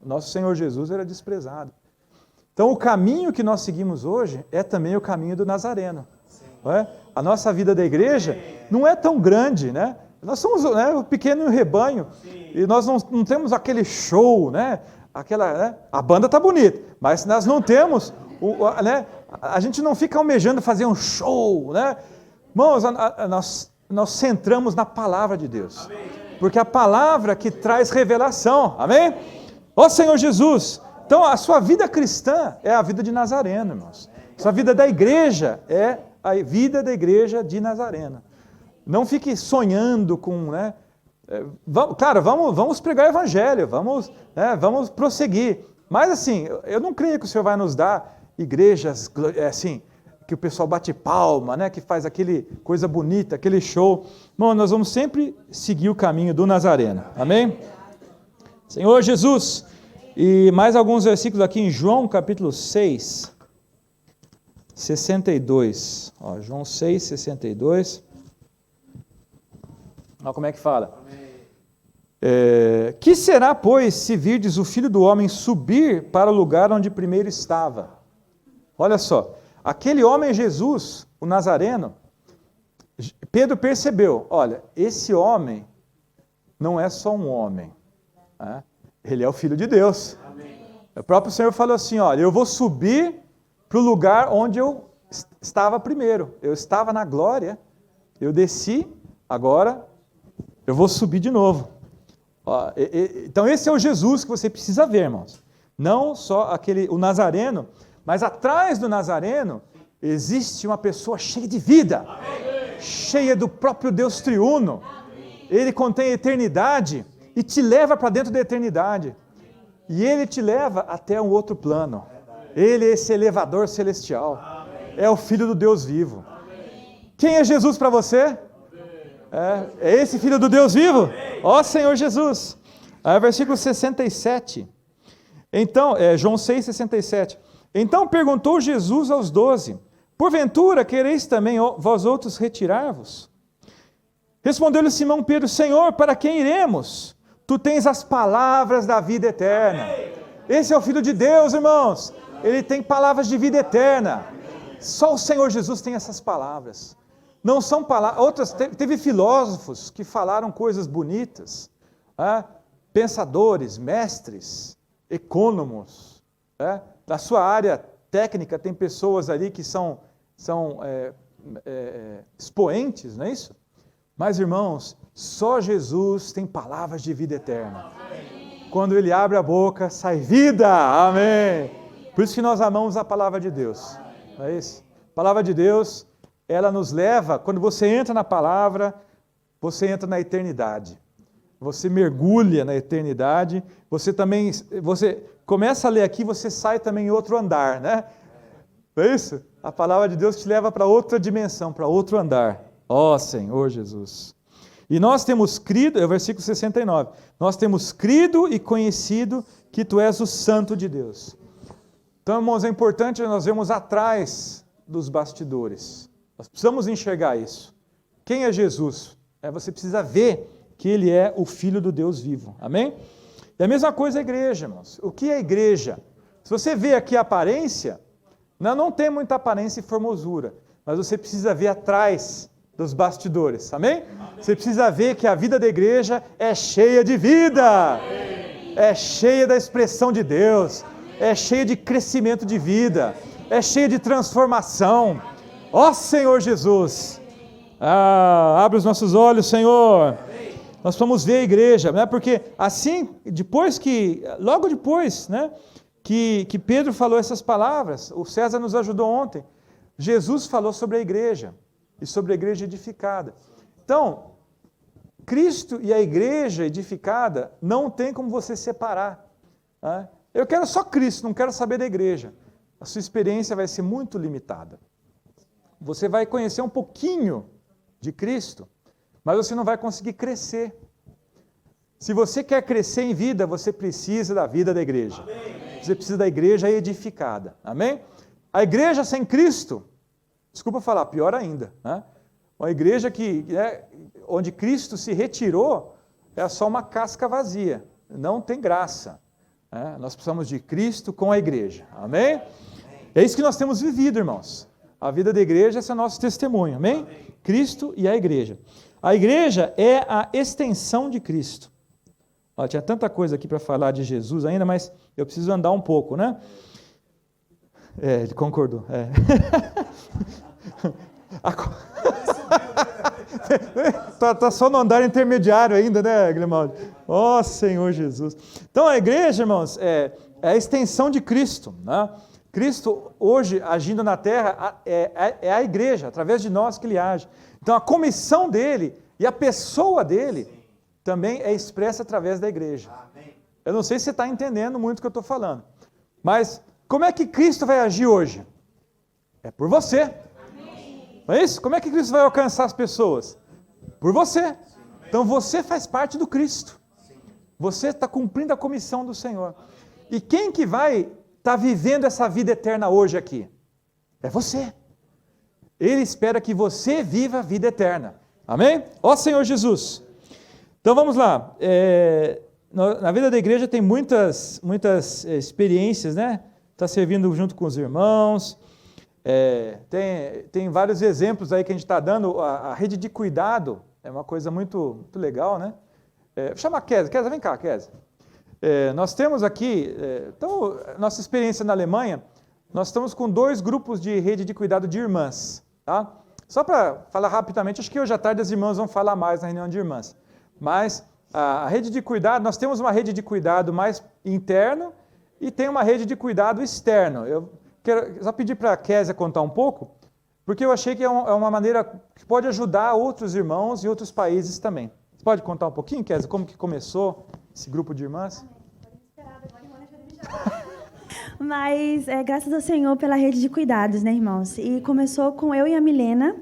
O nosso Senhor Jesus era desprezado. Então, o caminho que nós seguimos hoje é também o caminho do Nazareno. Não é? A nossa vida da igreja não é tão grande, né? Nós somos o pequeno rebanho. E nós não temos aquele show, né? A banda está bonita, mas nós não temos, a gente não fica almejando fazer um show, né? Irmãos, nós centramos na palavra de Deus. Porque a palavra que traz revelação, amém? Ó Senhor Jesus, então a sua vida cristã é a vida de Nazareno, irmãos. Sua vida da igreja é a vida da igreja de Nazareno. Não fique sonhando com, né? Claro, vamos pregar o evangelho, vamos prosseguir. Mas assim, eu não creio que o Senhor vai nos dar igrejas assim, que o pessoal bate palma, né? Que faz aquele coisa bonita, aquele show. Bom, nós vamos sempre seguir o caminho do Nazareno. Amém? Senhor Jesus, e mais alguns versículos aqui em João capítulo 6, 62. João 6, 62. Olha como é que fala. Que será, pois, se virdes o Filho do Homem subir para o lugar onde primeiro estava? Olha só, aquele homem Jesus, o Nazareno, Pedro percebeu, olha, esse homem não é só um homem, né? Ele é o Filho de Deus. Amém. O próprio Senhor falou assim, olha, eu vou subir para o lugar onde eu estava primeiro. Eu estava na glória, eu desci, agora eu vou subir de novo. Então esse é o Jesus que você precisa ver, irmãos. Não só o Nazareno, mas atrás do Nazareno existe uma pessoa cheia de vida. Amém. Cheia do próprio Deus triuno. Amém. Ele contém a eternidade e te leva para dentro da eternidade. E ele te leva até um outro plano. Ele é esse elevador celestial. Amém. É o Filho do Deus vivo. Amém. Quem é Jesus para você? É esse Filho do Deus vivo? Ó Senhor Jesus. Versículo 67. Então, João 6,67. Então perguntou Jesus aos 12, porventura quereis também vós outros retirar-vos? Respondeu-lhe Simão Pedro, Senhor, para quem iremos? Tu tens as palavras da vida eterna. Esse é o Filho de Deus, irmãos. Ele tem palavras de vida eterna. Só o Senhor Jesus tem essas palavras. Não são palavras, teve filósofos que falaram coisas bonitas, pensadores, mestres, econômicos, da sua área técnica tem pessoas ali que são expoentes, não é isso? Mas irmãos, só Jesus tem palavras de vida eterna. Quando Ele abre a boca, sai vida, amém! Por isso que nós amamos a palavra de Deus, não é isso? A palavra de Deus, ela nos leva, quando você entra na palavra, você entra na eternidade. Você mergulha na eternidade, você começa a ler aqui, você sai também em outro andar, né? Não é isso? A palavra de Deus te leva para outra dimensão, para outro andar. Ó Senhor Jesus. E nós temos crido, é o versículo 69, nós temos crido e conhecido que Tu és o Santo de Deus. Então, irmãos, é importante nós vermos atrás dos bastidores. Nós precisamos enxergar isso. Quem é Jesus? Você precisa ver que Ele é o Filho do Deus vivo. Amém? E a mesma coisa a igreja, irmãos. O que é a igreja? Se você vê aqui a aparência, não tem muita aparência e formosura, mas você precisa ver atrás dos bastidores. Amém? Você precisa ver que a vida da igreja é cheia de vida. É cheia da expressão de Deus. É cheia de crescimento de vida. É cheia de transformação. Ó Senhor Jesus, abre os nossos olhos, Senhor. Nós vamos ver a igreja, né? Porque assim, logo depois, né, que Pedro falou essas palavras, o César nos ajudou ontem, Jesus falou sobre a igreja, e sobre a igreja edificada. Então, Cristo e a igreja edificada, não tem como você separar. Né? Eu quero só Cristo, não quero saber da igreja. A sua experiência vai ser muito limitada. Você vai conhecer um pouquinho de Cristo, mas você não vai conseguir crescer. Se você quer crescer em vida, você precisa da vida da igreja. Amém. Você precisa da igreja edificada. Amém? A igreja sem Cristo, desculpa falar, pior ainda. Né? Uma igreja onde Cristo se retirou, é só uma casca vazia. Não tem graça. Né? Nós precisamos de Cristo com a igreja. Amém? Amém? É isso que nós temos vivido, irmãos. A vida da igreja é o nosso testemunho. Amém? Amém? Cristo e a igreja. A igreja é a extensão de Cristo. Tinha tanta coisa aqui para falar de Jesus ainda, mas eu preciso andar um pouco, né? Ele concordou. Tá só no andar intermediário ainda, né, Grimaldi? Ó Senhor Jesus. Então a igreja, irmãos, é a extensão de Cristo, né? Cristo hoje agindo na terra é a igreja, através de nós que Ele age. Então a comissão dele e a pessoa dele também é expressa através da igreja. Eu não sei se você está entendendo muito o que eu estou falando, mas como é que Cristo vai agir hoje? É por você. Não é isso? Como é que Cristo vai alcançar as pessoas? Por você. Então você faz parte do Cristo. Você está cumprindo a comissão do Senhor. E quem que vai estar vivendo essa vida eterna hoje aqui? É você. Ele espera que você viva a vida eterna. Amém? Ó Senhor Jesus. Então vamos lá. Na vida da igreja tem muitas experiências, né? Está servindo junto com os irmãos. Tem vários exemplos aí que a gente está dando. A rede de cuidado é uma coisa muito legal, né? Chama a Kézia. Kézia, vem cá, Kézia. Nós temos aqui, então, nossa experiência na Alemanha, nós estamos com 2 grupos de rede de cuidado de irmãs, tá? Só para falar rapidamente, acho que hoje à tarde as irmãs vão falar mais na reunião de irmãs, mas a rede de cuidado, nós temos uma rede de cuidado mais interno e tem uma rede de cuidado externo. Eu quero só pedir para a Kézia contar um pouco, porque eu achei que é uma maneira que pode ajudar outros irmãos e outros países também. Você pode contar um pouquinho, Kézia, como que começou esse grupo de irmãs? Mas graças ao Senhor pela rede de cuidados, né, irmãos? E começou com eu e a Milena.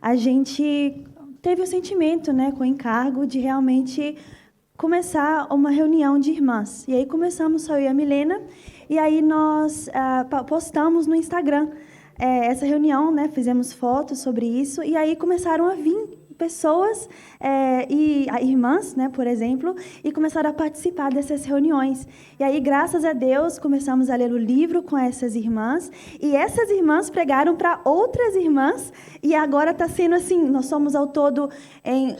A gente teve o sentimento, né, com o encargo de realmente começar uma reunião de irmãs. E aí começamos só eu e a Milena. E aí nós postamos no Instagram essa reunião, né? Fizemos fotos sobre isso. E aí começaram a vir pessoas e irmãs, né, por exemplo, e começaram a participar dessas reuniões. E aí, graças a Deus, começamos a ler o livro com essas irmãs, e essas irmãs pregaram para outras irmãs, e agora está sendo assim, nós somos ao todo em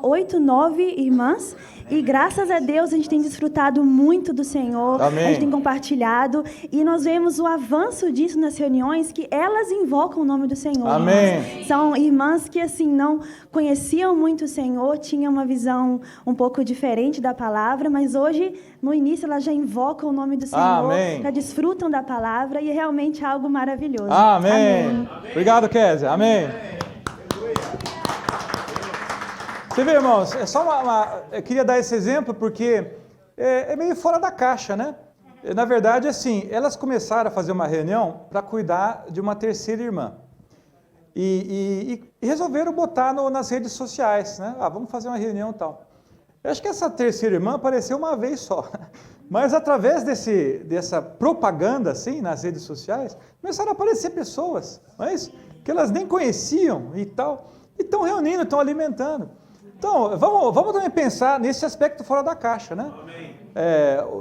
8, 9 irmãs, e graças a Deus a gente tem desfrutado muito do Senhor. Amém. A gente tem compartilhado, e nós vemos o avanço disso nas reuniões, que elas invocam o nome do Senhor. Amém. Irmãs. São irmãs que assim não conheciam muito o Senhor, tinham uma visão um pouco diferente da palavra, mas hoje, no início, elas já invocam o nome do Senhor, Amém. já desfrutam da palavra, e é realmente algo maravilhoso. Amém. Amém. Obrigado, Kézia. Amém. Você vê, irmãos, eu queria dar esse exemplo porque é meio fora da caixa, né? Na verdade, assim, elas começaram a fazer uma reunião para cuidar de uma terceira irmã. E resolveram botar nas redes sociais, né? Vamos fazer uma reunião e tal. Eu acho que essa terceira irmã apareceu uma vez só. Mas através dessa propaganda, assim, nas redes sociais, começaram a aparecer pessoas, não é isso? Que elas nem conheciam e tal. E estão reunindo, estão alimentando. Então, vamos também pensar nesse aspecto fora da caixa, né?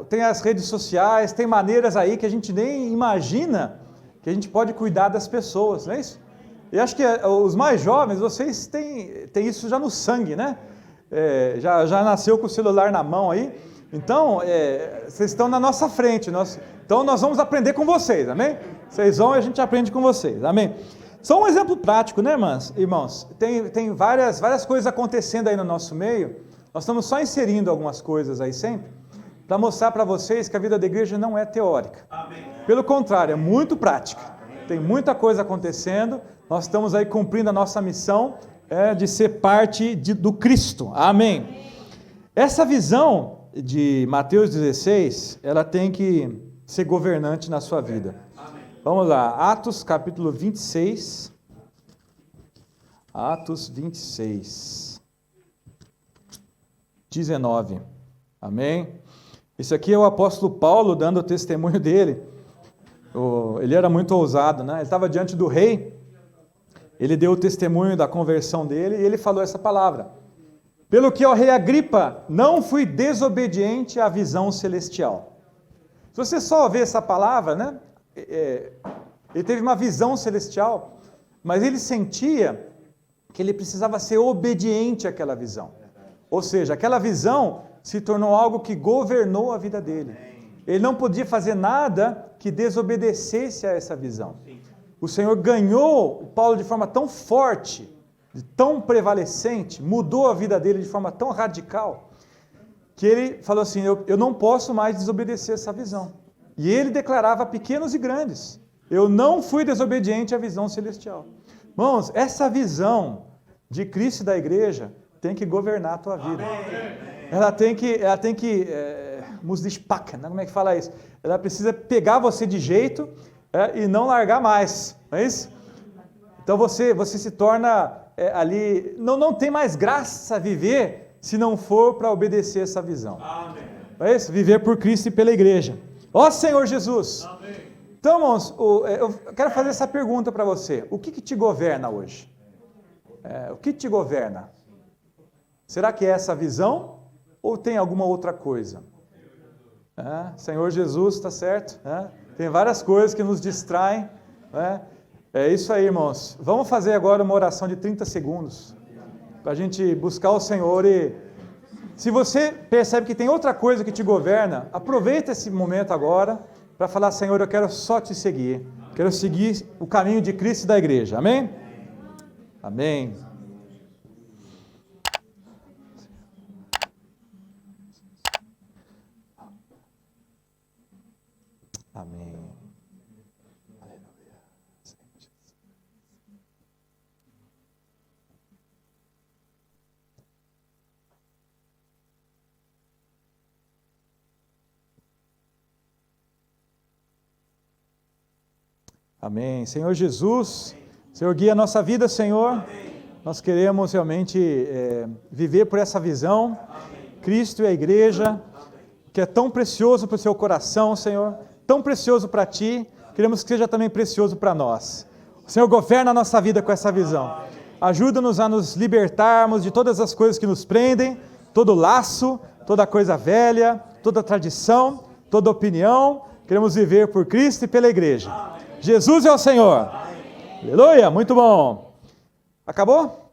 Tem as redes sociais, tem maneiras aí que a gente nem imagina que a gente pode cuidar das pessoas, não é isso? E acho que os mais jovens, vocês têm isso já no sangue, né? Já nasceu com o celular na mão aí. Então, vocês estão na nossa frente. Então, nós vamos aprender com vocês, amém? Vocês vão e a gente aprende com vocês, amém? Só um exemplo prático, né, irmãos? Tem várias coisas acontecendo aí no nosso meio. Nós estamos só inserindo algumas coisas aí sempre, para mostrar para vocês que a vida da igreja não é teórica. Amém. Pelo contrário, é muito prática. Tem muita coisa acontecendo. Nós estamos aí cumprindo a nossa missão de ser parte do Cristo. Amém. Essa visão de Mateus 16, ela tem que ser governante na sua vida. Amém. Vamos lá, Atos capítulo 26. Atos 26. 19. Amém. Esse aqui é o apóstolo Paulo dando o testemunho dele. Ele era muito ousado, né? Ele estava diante do rei. Ele deu o testemunho da conversão dele e ele falou essa palavra. Pelo que, ó rei Agripa, não fui desobediente à visão celestial. Se você só vê essa palavra, né? Ele teve uma visão celestial, mas ele sentia que ele precisava ser obediente àquela visão. Ou seja, aquela visão se tornou algo que governou a vida dele. Ele não podia fazer nada que desobedecesse a essa visão. O Senhor ganhou o Paulo de forma tão forte, tão prevalecente, mudou a vida dele de forma tão radical, que ele falou assim, eu não posso mais desobedecer essa visão. E ele declarava a pequenos e grandes, eu não fui desobediente à visão celestial. Irmãos, essa visão de Cristo e da igreja tem que governar a tua vida. Ela tem que né? Como é que fala isso? Ela precisa pegar você de jeito e não largar mais, não é isso? Então você se torna ali, não tem mais graça viver se não for para obedecer essa visão. Amém. Não é isso? Viver por Cristo e pela igreja. Ó Senhor Jesus! Amém. Então, irmãos, eu quero fazer essa pergunta para você. O que te governa hoje? O que te governa? Será que é essa a visão? Ou tem alguma outra coisa? Senhor Jesus, está certo? Tem várias coisas que nos distraem. É isso aí, irmãos. Vamos fazer agora uma oração de 30 segundos. Para a gente buscar o Senhor e... Se você percebe que tem outra coisa que te governa, aproveita esse momento agora para falar, Senhor, eu quero só te seguir. Quero seguir o caminho de Cristo e da igreja. Amém? Amém. Amém. Aleluia. Amém. Senhor Jesus, Senhor, guia a nossa vida, Senhor. Amém. Nós queremos realmente viver por essa visão. Amém. Cristo e a igreja, que é tão precioso para o seu coração, Senhor, tão precioso para Ti, queremos que seja também precioso para nós. O Senhor governa a nossa vida com essa visão. Ajuda-nos a nos libertarmos de todas as coisas que nos prendem, todo laço, toda coisa velha, toda tradição, toda opinião. Queremos viver por Cristo e pela igreja. Jesus é o Senhor. Aleluia, muito bom. Acabou?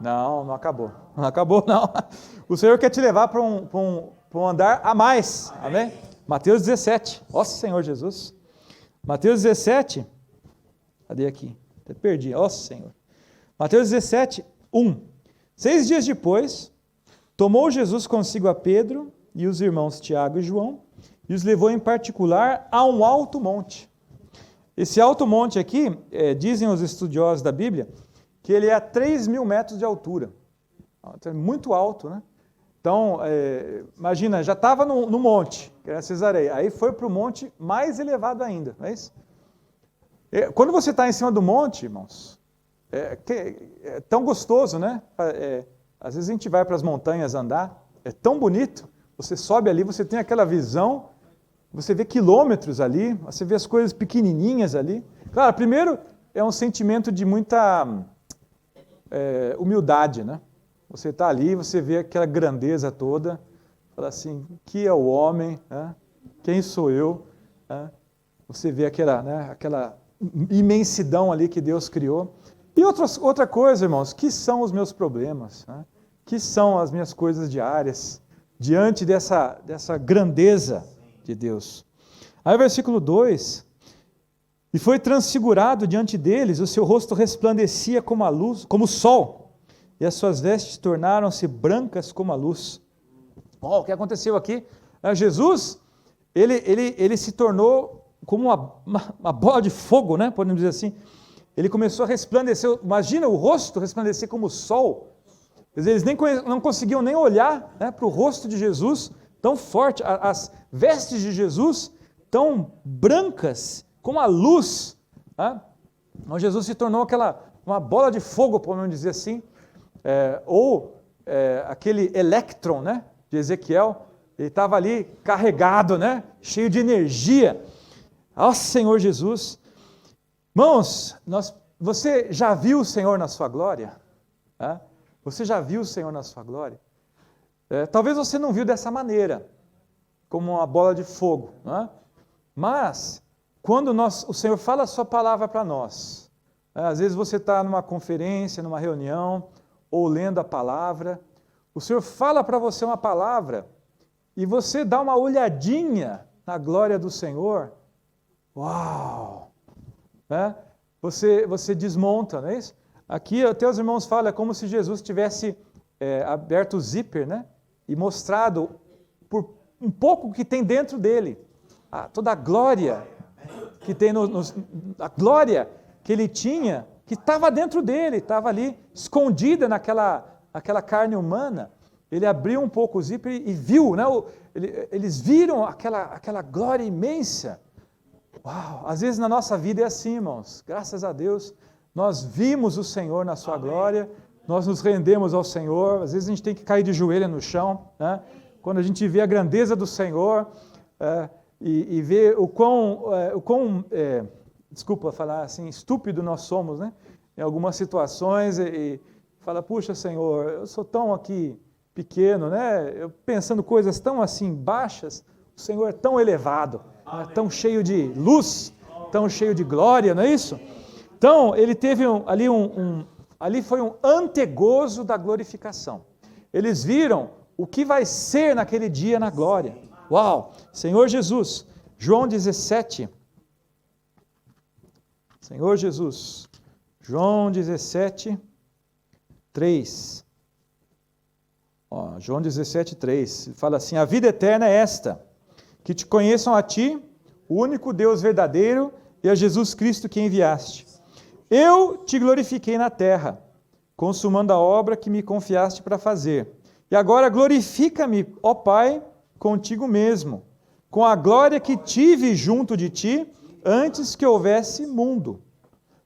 Não, não acabou. Não acabou, não. O Senhor quer te levar para um andar a mais. Amém? Mateus 17. Ó Senhor Jesus. Mateus 17. Cadê aqui? Até perdi. Ó Senhor. Mateus 17, 1. 6 dias depois, tomou Jesus consigo a Pedro e os irmãos Tiago e João e os levou em particular a um alto monte. Esse alto monte aqui, dizem os estudiosos da Bíblia, que ele é a 3.000 metros de altura. É muito alto, né? Então, imagina, já estava no monte, que era Cesareia, aí foi para o monte mais elevado ainda, não é isso? Quando você está em cima do monte, irmãos, é tão gostoso, né? Às vezes a gente vai para as montanhas andar, é tão bonito, você sobe ali, você tem aquela visão, você vê quilômetros ali, você vê as coisas pequenininhas ali. Claro, primeiro é um sentimento de muita humildade, né? Você está ali, você vê aquela grandeza toda, fala assim, que é o homem, né? Quem sou eu? Né? Você vê aquela imensidão ali que Deus criou. E outra coisa, irmãos, que são os meus problemas? Né? Que são as minhas coisas diárias, diante dessa grandeza de Deus. Aí o versículo 2, e foi transfigurado diante deles, o seu rosto resplandecia como a luz, como o sol, e as suas vestes tornaram-se brancas como a luz. O que aconteceu aqui? Jesus, ele se tornou como uma bola de fogo, né? Podemos dizer assim. Ele começou a resplandecer, imagina o rosto resplandecer como o sol. Eles não conseguiam nem olhar, né, para o rosto de Jesus, tão forte, as vestes de Jesus tão brancas como a luz. Né? Então Jesus se tornou uma bola de fogo, podemos dizer assim, aquele elétron, né, de Ezequiel, ele estava ali carregado, né, cheio de energia. Ó Senhor Jesus! Irmãos, você já viu o Senhor na sua glória? Você já viu o Senhor na sua glória? Talvez você não viu dessa maneira, como uma bola de fogo. Mas, quando o Senhor fala a sua palavra para nós, às vezes você está numa conferência, numa reunião, ou lendo a palavra, o Senhor fala para você uma palavra, e você dá uma olhadinha na glória do Senhor, uau! Você desmonta, não é isso? Aqui até os irmãos falam, é como se Jesus tivesse aberto o zíper, né? E mostrado por um pouco que tem dentro dele, toda a glória que tem a glória que ele tinha, que estava dentro dele, estava ali escondida naquela carne humana. Ele abriu um pouco o zíper e viu, né? Eles viram aquela glória imensa. Uau! Às vezes na nossa vida é assim, irmãos. Graças a Deus, nós vimos o Senhor na sua glória, nós nos rendemos ao Senhor. Às vezes a gente tem que cair de joelho no chão, né? Quando a gente vê a grandeza do Senhor e vê o quão desculpa falar assim, estúpido nós somos, né? Em algumas situações, e fala, puxa Senhor, eu sou tão aqui pequeno, né? Eu pensando coisas tão assim baixas, o Senhor é tão elevado, né? Tão cheio de luz, tão cheio de glória, não é isso? Então, ele teve ali foi um antegozo da glorificação. Eles viram o que vai ser naquele dia na glória. Uau! Senhor Jesus, João 17. Senhor Jesus, João 17, 3. João 17, 3. Fala assim, a vida eterna é esta, que te conheçam a ti, o único Deus verdadeiro, e a Jesus Cristo que enviaste. Eu te glorifiquei na terra, consumando a obra que me confiaste para fazer. E agora glorifica-me, ó Pai, contigo mesmo, com a glória que tive junto de ti, antes que houvesse mundo.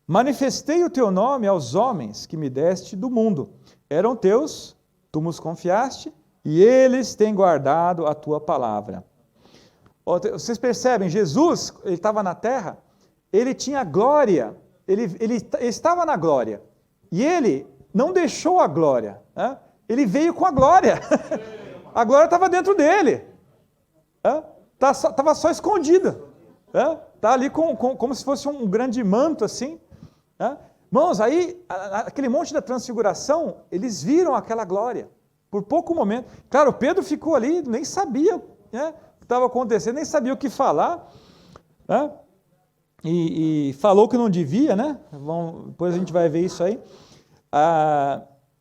Manifestei o teu nome aos homens que me deste do mundo. Eram teus, tu nos confiaste, e eles têm guardado a tua palavra. Vocês percebem, Jesus, ele estava na terra, ele tinha glória, ele estava na glória, e ele não deixou a glória, né? Ele veio com a glória, a glória estava dentro dele, estava só escondida, está ali como se fosse um grande manto assim. Irmãos, aí, aquele monte da transfiguração, eles viram aquela glória, por pouco momento. Claro, Pedro ficou ali, nem sabia, o que estava acontecendo, nem sabia o que falar, e falou que não devia, né? Depois a gente vai ver isso aí.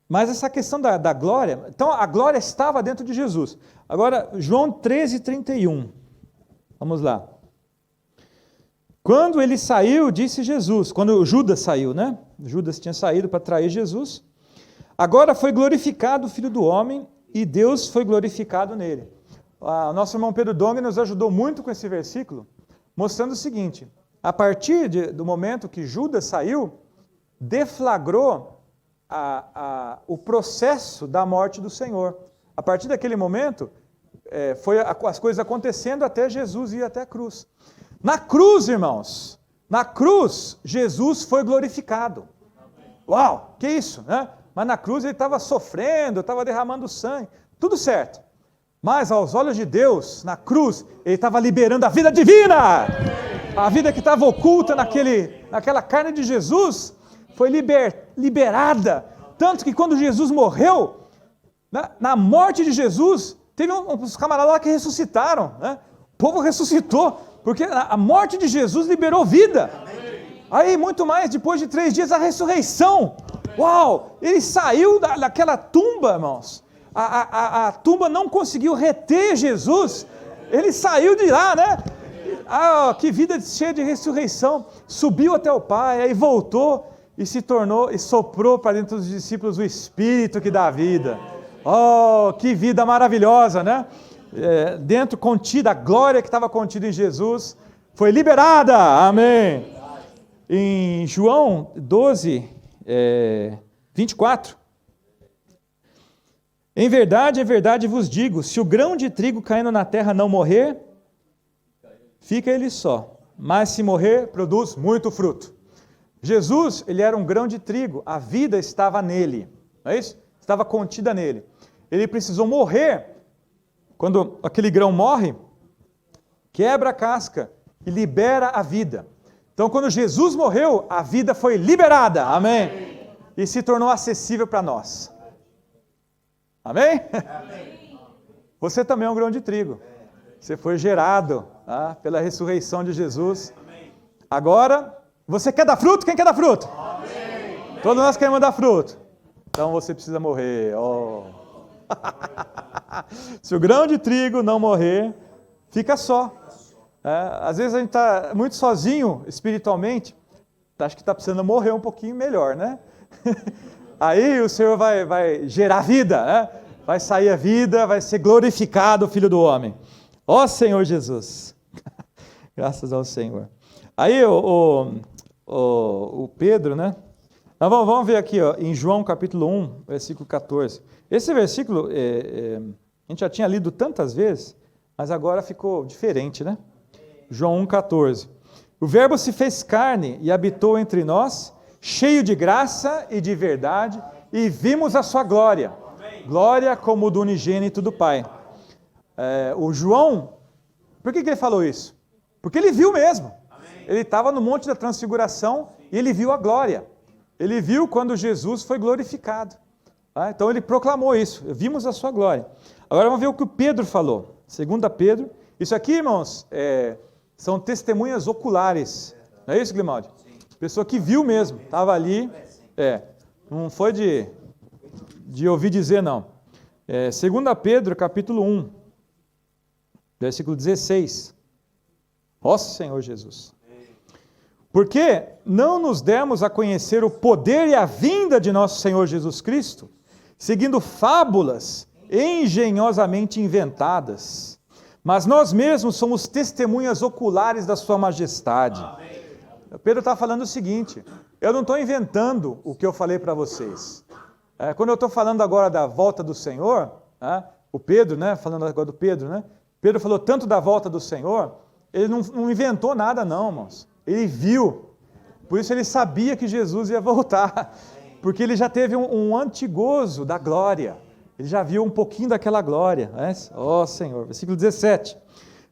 Mas essa questão da glória, então a glória estava dentro de Jesus. Agora, João 13, 31, vamos lá. Quando ele saiu, disse Jesus, quando Judas saiu, né? Judas tinha saído para trair Jesus. Agora foi glorificado o Filho do Homem e Deus foi glorificado nele. O nosso irmão Pedro Dong nos ajudou muito com esse versículo, mostrando o seguinte, a partir do momento que Judas saiu, deflagrou o processo da morte do Senhor. A partir daquele momento, foi as coisas acontecendo até Jesus ir até a cruz. Na cruz, irmãos, na cruz, Jesus foi glorificado. Uau, que isso, né? Mas na cruz ele estava sofrendo, estava derramando sangue, tudo certo. Mas aos olhos de Deus, na cruz, ele estava liberando a vida divina. A vida que estava oculta naquela carne de Jesus, foi liberada. Tanto que quando Jesus morreu, na morte de Jesus, teve uns camaradas lá que ressuscitaram, né? O povo ressuscitou. Porque a morte de Jesus liberou vida. Aí, muito mais, depois de 3 dias, a ressurreição. Uau! Ele saiu daquela tumba, irmãos. A tumba não conseguiu reter Jesus. Ele saiu de lá, né? Que vida cheia de ressurreição. Subiu até o Pai, aí voltou e se tornou, e soprou para dentro dos discípulos o Espírito que dá vida. Oh, que vida maravilhosa, né? Dentro contida, a glória que estava contida em Jesus, foi liberada, amém. Em João 12, 24, em verdade vos digo, se o grão de trigo caindo na terra não morrer, fica ele só, mas se morrer, produz muito fruto. Jesus, ele era um grão de trigo, a vida estava nele, não é isso? Estava contida nele. Ele precisou morrer. Quando aquele grão morre, quebra a casca e libera a vida. Então, quando Jesus morreu, a vida foi liberada, amém? E se tornou acessível para nós. Amém? Amém? Você também é um grão de trigo. Você foi gerado pela ressurreição de Jesus. Agora, você quer dar fruto? Quem quer dar fruto? Amém. Todos nós queremos dar fruto. Então, você precisa morrer. Se o grão de trigo não morrer, fica só. Às vezes a gente está muito sozinho espiritualmente, acho que está precisando morrer um pouquinho melhor, né? Aí o Senhor vai gerar vida, né? Vai sair a vida, vai ser glorificado o Filho do Homem. Ó Senhor Jesus! Graças ao Senhor. Aí o Pedro, né? Vamos ver aqui, em João capítulo 1, versículo 14. Esse versículo, a gente já tinha lido tantas vezes, mas agora ficou diferente, né? João 1,14. O Verbo se fez carne e habitou entre nós, cheio de graça e de verdade, e vimos a sua glória. Glória como do unigênito do Pai. O João, por que ele falou isso? Porque ele viu mesmo. Ele estava no Monte da Transfiguração e ele viu a glória. Ele viu quando Jesus foi glorificado. Então ele proclamou isso. Vimos a sua glória. Agora vamos ver o que o Pedro falou. 2 Pedro. Isso aqui, irmãos, são testemunhas oculares. Não é isso, Grimaldi? Pessoa que viu mesmo. Estava ali. Não foi de ouvir dizer, não. 2 Pedro, capítulo 1. Versículo 16. Ó Senhor Jesus. Porque não nos demos a conhecer o poder e a vinda de nosso Senhor Jesus Cristo, seguindo fábulas engenhosamente inventadas, mas nós mesmos somos testemunhas oculares da sua majestade. Pedro está falando o seguinte, eu não estou inventando o que eu falei para vocês. Quando eu estou falando agora da volta do Senhor, o Pedro, falando agora do Pedro, Pedro falou tanto da volta do Senhor, ele não inventou nada não, irmãos. Ele viu, por isso ele sabia que Jesus ia voltar, porque ele já teve um antigozo da glória, ele já viu um pouquinho daquela glória, ó Senhor, versículo 17,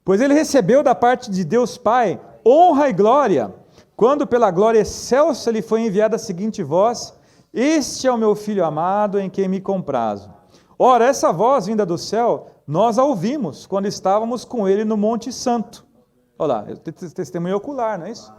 pois ele recebeu da parte de Deus Pai honra e glória, quando pela glória excelsa lhe foi enviada a seguinte voz, este é o meu Filho amado em quem me comprazo. Ora, essa voz vinda do céu, nós a ouvimos quando estávamos com ele no Monte Santo. Olha lá, testemunho ocular, não é isso?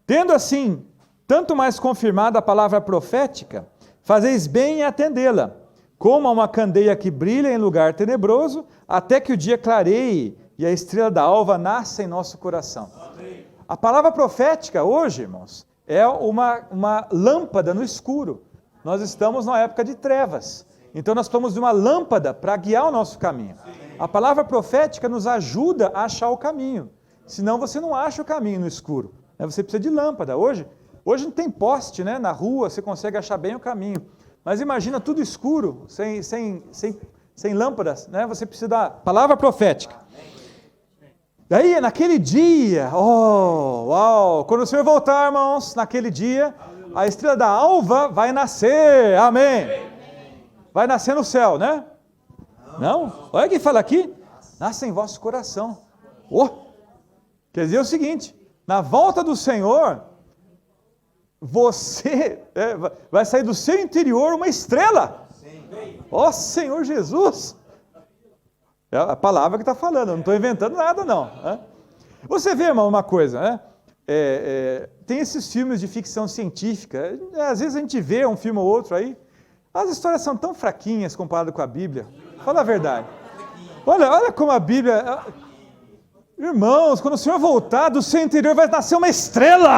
Tendo assim, tanto mais confirmada a palavra profética, fazeis bem em atendê-la, como a uma candeia que brilha em lugar tenebroso, até que o dia clareie e a estrela da alva nasça em nosso coração. Amém. A palavra profética hoje, irmãos, é uma lâmpada no escuro. Nós estamos numa época de trevas, então nós precisamos de uma lâmpada para guiar o nosso caminho. A palavra profética nos ajuda a achar o caminho, senão você não acha o caminho no escuro, você precisa de lâmpada. Hoje não tem poste, na rua, você consegue achar bem o caminho, mas imagina tudo escuro, sem lâmpadas, você precisa da palavra profética. Daí, naquele dia, quando o Senhor voltar, irmãos, naquele dia, a estrela da alva vai nascer, amém? Vai nascer no céu, Não? Olha o que fala aqui, nasce em vosso coração. Quer dizer o seguinte, na volta do Senhor, você vai sair do seu interior uma estrela. Ó Senhor Jesus! É a palavra que está falando, eu não estou inventando nada não. Você vê, irmão, uma coisa, tem esses filmes de ficção científica, às vezes a gente vê um filme ou outro aí, as histórias são tão fraquinhas comparado com a Bíblia. Fala a verdade. Olha como a Bíblia... Irmãos, quando o Senhor voltar, do seu interior vai nascer uma estrela.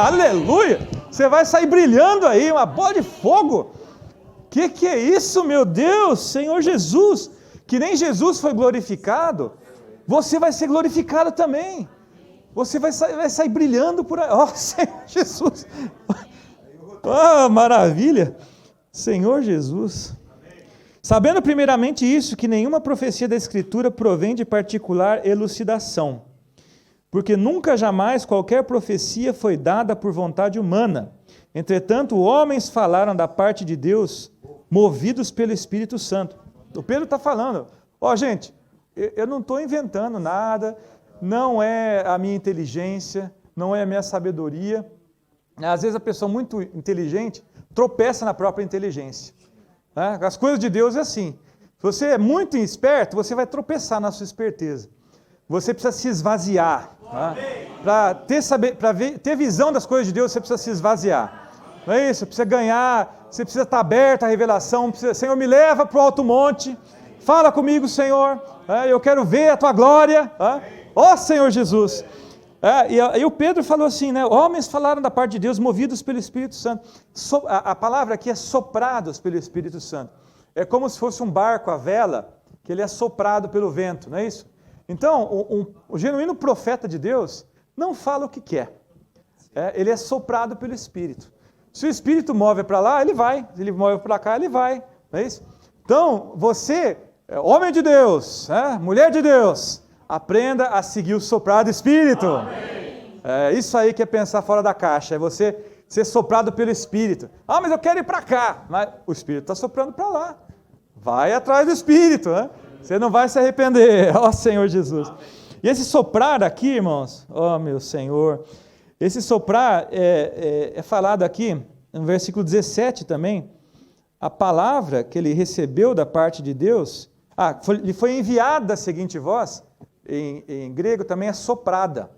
Aleluia! Você vai sair brilhando aí, uma bola de fogo. Que é isso, meu Deus? Senhor Jesus, que nem Jesus foi glorificado, você vai ser glorificado também. Você vai sair brilhando por aí. Senhor Jesus. Maravilha. Senhor Jesus. Sabendo primeiramente isso, que nenhuma profecia da Escritura provém de particular elucidação, porque nunca jamais qualquer profecia foi dada por vontade humana. Entretanto, homens falaram da parte de Deus, movidos pelo Espírito Santo. O Pedro está falando, gente, eu não estou inventando nada, não é a minha inteligência, não é a minha sabedoria. Às vezes a pessoa muito inteligente tropeça na própria inteligência. As coisas de Deus é assim. Se você é muito esperto, você vai tropeçar na sua esperteza. Você precisa se esvaziar. Para ter visão das coisas de Deus, você precisa se esvaziar. Não é isso? Você precisa ganhar, você precisa estar aberto à revelação. Senhor, me leva para o alto monte. Fala comigo, Senhor. Eu quero ver a tua glória. Senhor Jesus. E o Pedro falou assim, homens falaram da parte de Deus, movidos pelo Espírito Santo. A palavra aqui é soprados pelo Espírito Santo. É como se fosse um barco à vela, que ele é soprado pelo vento, não é isso? Então, o genuíno profeta de Deus não fala o que quer. Ele é soprado pelo Espírito. Se o Espírito move para lá, ele vai. Se ele move para cá, ele vai. Não é isso? Então, você, homem de Deus, mulher de Deus, aprenda a seguir o soprar do Espírito. Amém. Isso aí que é pensar fora da caixa. É você ser soprado pelo Espírito. Ah, mas eu quero ir para cá. Mas o Espírito está soprando para lá. Vai atrás do Espírito, né? Você não vai se arrepender. Ó Senhor Jesus. E esse soprar aqui, irmãos, ó meu Senhor, esse soprar é falado aqui no versículo 17 também. A palavra que ele recebeu da parte de Deus, lhe foi enviada da seguinte voz, em grego também é soprada.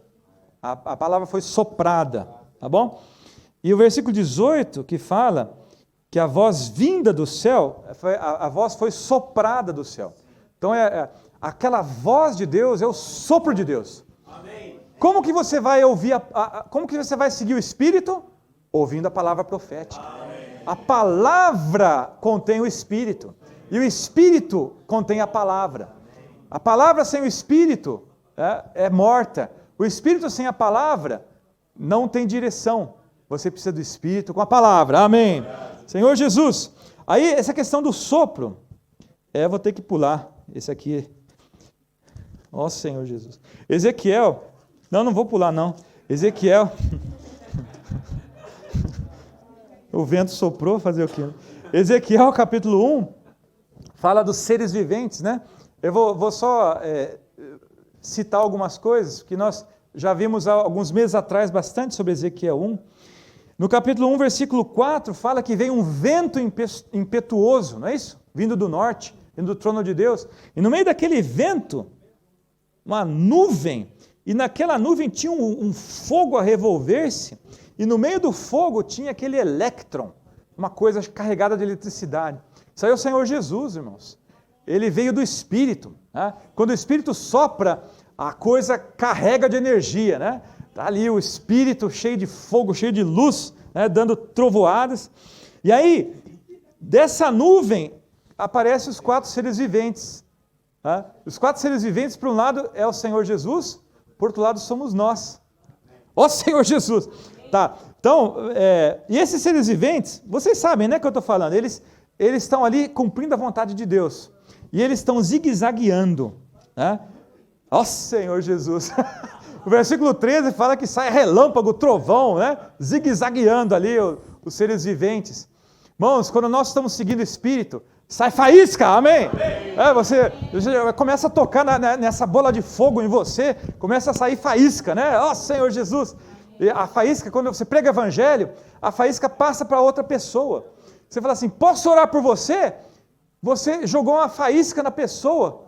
A palavra foi soprada, tá bom? E o versículo 18 que fala que a voz vinda do céu, a voz foi soprada do céu. Então aquela voz de Deus é o sopro de Deus. Amém. Como que você vai ouvir, como que você vai seguir o Espírito? Ouvindo a palavra profética. Amém. A palavra contém o Espírito, e o Espírito contém a palavra. A palavra sem o Espírito é morta. O Espírito sem a palavra não tem direção. Você precisa do Espírito com a palavra. Amém. Senhor Jesus. Aí, essa questão do sopro, vou ter que pular esse aqui. Ó Senhor Jesus. Ezequiel. Não vou pular não. Ezequiel. O vento soprou, fazer o quê? Ezequiel capítulo 1, fala dos seres viventes, né? Eu vou só citar algumas coisas que nós já vimos há alguns meses atrás bastante sobre Ezequiel 1. No capítulo 1, versículo 4, fala que veio um vento impetuoso, não é isso? Vindo do norte, vindo do trono de Deus. E no meio daquele vento, uma nuvem, e naquela nuvem tinha um fogo a revolver-se, e no meio do fogo tinha aquele elétron, uma coisa carregada de eletricidade. Isso aí é o Senhor Jesus, irmãos. Ele veio do Espírito. Né? Quando o Espírito sopra, a coisa carrega de energia, né? Está ali o Espírito cheio de fogo, cheio de luz, né? Dando trovoadas. E aí, dessa nuvem, aparecem os 4 seres viventes. Né? Os 4 seres viventes, por um lado, é o Senhor Jesus, por outro lado, somos nós. Ó Senhor Jesus! Tá. Então, e esses seres viventes, vocês sabem, né, que eu estou falando, eles estão ali cumprindo a vontade de Deus. E eles estão zigue-zagueando. Né? Ó Senhor Jesus! O versículo 13 fala que sai relâmpago, trovão, né? Zigue-zagueando ali os seres viventes. Irmãos, quando nós estamos seguindo o Espírito, sai faísca, amém? Amém. Você começa a tocar nessa bola de fogo em você, começa a sair faísca, né? Ó Senhor Jesus! E a faísca, quando você prega evangelho, a faísca passa para outra pessoa. Você fala assim, posso orar por você? Você jogou uma faísca na pessoa,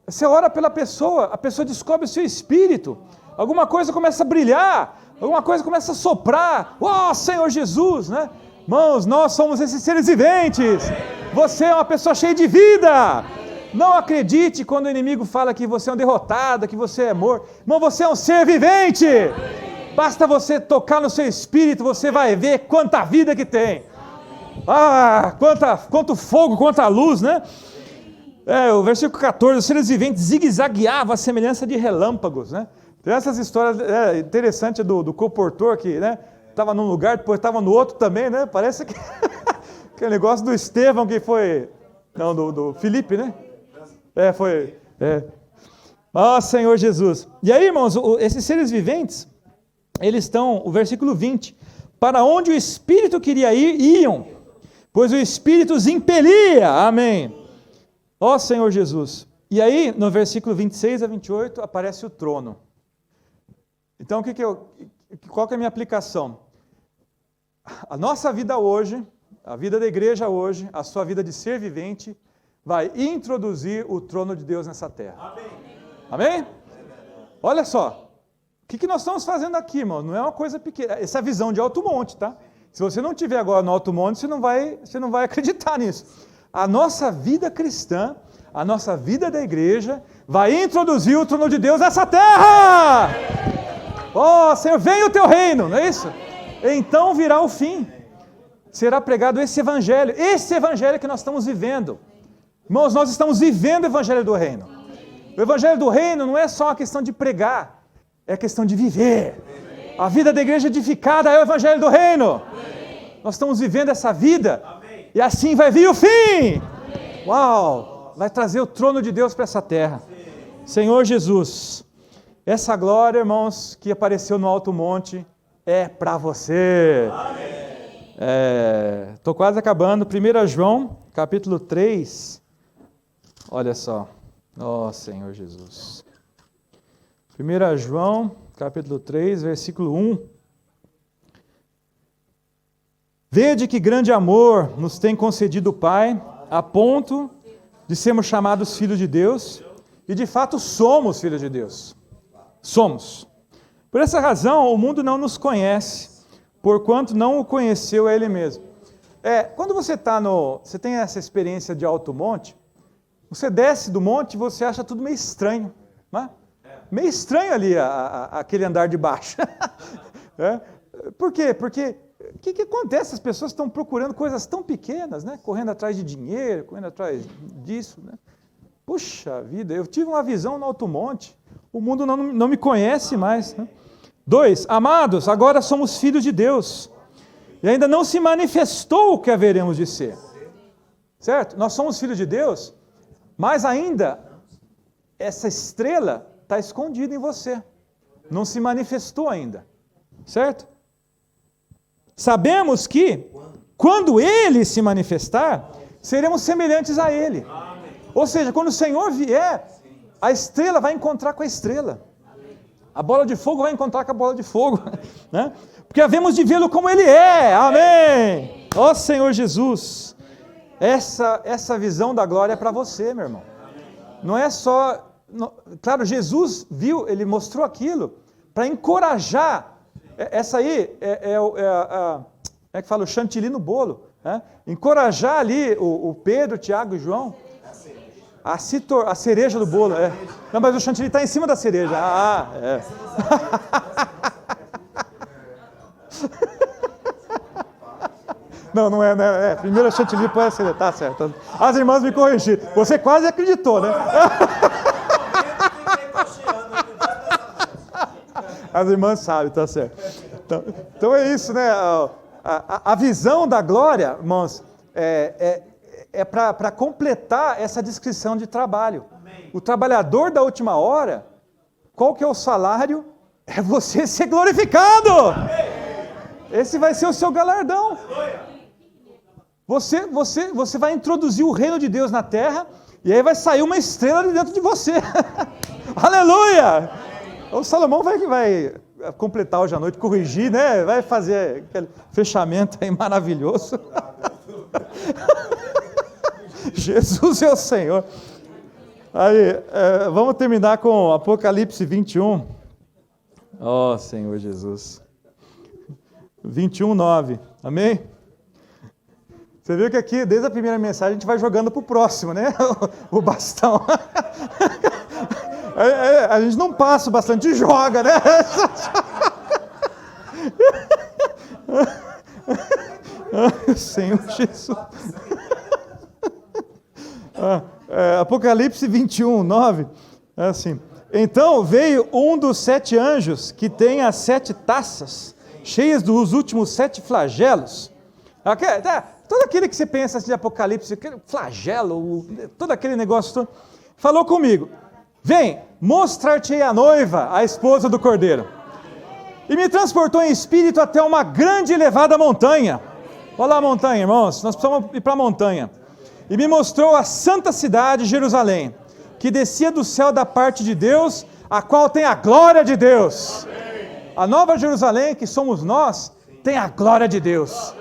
você ora pela pessoa, a pessoa descobre o seu espírito, alguma coisa começa a brilhar, alguma coisa começa a soprar, ó Senhor Jesus, né? Irmãos, nós somos esses seres viventes, você é uma pessoa cheia de vida, não acredite quando o inimigo fala que você é um derrotado, que você é morto, irmão, você é um ser vivente, basta você tocar no seu espírito, você vai ver quanta vida que tem. Quanto fogo, quanta luz, né? O versículo 14, os seres viventes zigue-zagueavam a semelhança de relâmpagos, né? Tem essas histórias interessantes do comportor que, né, estava num lugar, depois estava no outro também, né? Parece que aquele negócio do Estevão que foi, não, do Filipe, né? Ó Senhor Jesus. E aí, irmãos, esses seres viventes, eles estão, o versículo 20, para onde o Espírito queria ir, iam, pois o Espírito os impelia, amém. Ó Senhor Jesus. E aí, no versículo 26 a 28, aparece o trono. Então, qual que é a minha aplicação? A nossa vida hoje, a vida da igreja hoje, a sua vida de ser vivente, vai introduzir o trono de Deus nessa terra. Amém? Amém? Olha só, o que nós estamos fazendo aqui, irmão? Não é uma coisa pequena. Essa é a visão de Alto Monte, tá? Se você não estiver agora no Alto Monte, você não vai acreditar nisso. A nossa vida cristã, a nossa vida da igreja, vai introduzir o trono de Deus nessa terra! Ó, Senhor, venha o teu reino, não é isso? Então virá o fim. Será pregado esse evangelho que nós estamos vivendo. Irmãos, nós estamos vivendo o evangelho do reino. O evangelho do reino não é só uma questão de pregar, é questão de viver. A vida da igreja edificada é o evangelho do reino. Nós estamos vivendo essa vida. E assim vai vir o fim. Uau! Vai trazer o trono de Deus para essa terra. Senhor Jesus, essa glória, irmãos, que apareceu no alto monte, é para você. Estou quase acabando. 1 João, capítulo 3. Olha só. Ó Senhor Jesus. 1 João, capítulo 3, versículo 1. Vede que grande amor nos tem concedido o Pai, a ponto de sermos chamados filhos de Deus, e de fato somos filhos de Deus. Somos. Por essa razão, o mundo não nos conhece, porquanto não o conheceu a Ele mesmo. Quando você tem essa experiência de alto monte, você desce do monte e você acha tudo meio estranho, né? Meio estranho ali aquele andar de baixo. Por quê? Porque o que acontece? As pessoas estão procurando coisas tão pequenas, né? Correndo atrás de dinheiro, correndo atrás disso, né? Puxa vida, eu tive uma visão no alto monte, o mundo não me conhece mais, né? 2, amados, agora somos filhos de Deus, e ainda não se manifestou o que haveremos de ser, certo? Nós somos filhos de Deus, mas ainda essa estrela está escondida em você, não se manifestou ainda, certo? Sabemos que, quando Ele se manifestar, seremos semelhantes a Ele. Ou seja, quando o Senhor vier, a estrela vai encontrar com a estrela. A bola de fogo vai encontrar com a bola de fogo. Né? Porque havemos de vê-lo como Ele é. Amém! Ó Senhor Jesus! Essa visão da glória é para você, meu irmão. Não é só... Claro, Jesus viu, Ele mostrou aquilo para encorajar. Essa aí é que fala o chantilly no bolo. Né? Encorajar ali o Pedro, Tiago e João a cereja do bolo. Não, mas o chantilly está em cima da cereja. Não é. Primeiro o chantilly, depois a cereja. Tá certo. As irmãs me corrigiram. Você quase acreditou, né? As irmãs sabem, tá certo. Então é isso, né? A visão da glória, irmãos, é para completar essa descrição de trabalho. Amém. O trabalhador da última hora, qual que é o salário? É você ser glorificado. Amém. Esse vai ser o seu galardão. Você vai introduzir o reino de Deus na terra, e aí vai sair uma estrela de dentro de você. Aleluia! O Salomão vai completar hoje à noite, corrigir, né? Vai fazer aquele fechamento aí maravilhoso. Jesus é o Senhor. Aí, vamos terminar com Apocalipse 21. Ó Senhor Jesus. 21, 9. Amém? Você viu que aqui, desde a primeira mensagem, a gente vai jogando para o próximo, né? O bastão. A gente não passa o bastão, a gente joga, né? Senhor Jesus. Apocalipse 21, 9. É assim. Então veio um dos 7 anjos que tem as 7 taças, cheias dos últimos 7 flagelos. Todo aquele que você pensa assim de Apocalipse, flagelo, todo aquele negócio todo, falou comigo: vem, mostrar-te a noiva, a esposa do Cordeiro. E me transportou em espírito até uma grande e elevada montanha. Olha lá a montanha, irmãos, nós precisamos ir para a montanha. E me mostrou a santa cidade, Jerusalém, que descia do céu da parte de Deus, a qual tem a glória de Deus. A nova Jerusalém, que somos nós, tem a glória de Deus.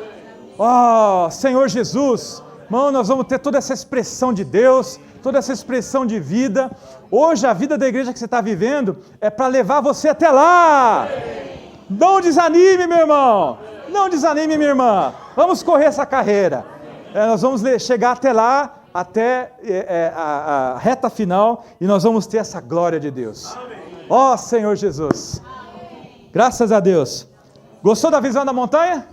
Oh, Senhor Jesus, irmão, nós vamos ter toda essa expressão de Deus, toda essa expressão de vida. Hoje a vida da igreja que você está vivendo é para levar você até lá. Não desanime, meu irmão, não desanime, minha irmã. Vamos correr essa carreira. Nós vamos chegar até lá, até a reta final, e nós vamos ter essa glória de Deus. Ó Senhor Jesus, graças a Deus. Gostou da visão da montanha?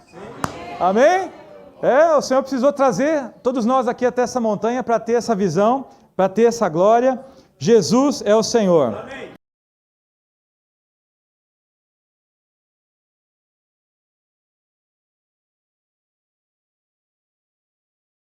Amém? O Senhor precisou trazer todos nós aqui até essa montanha para ter essa visão, para ter essa glória. Jesus é o Senhor. Amém.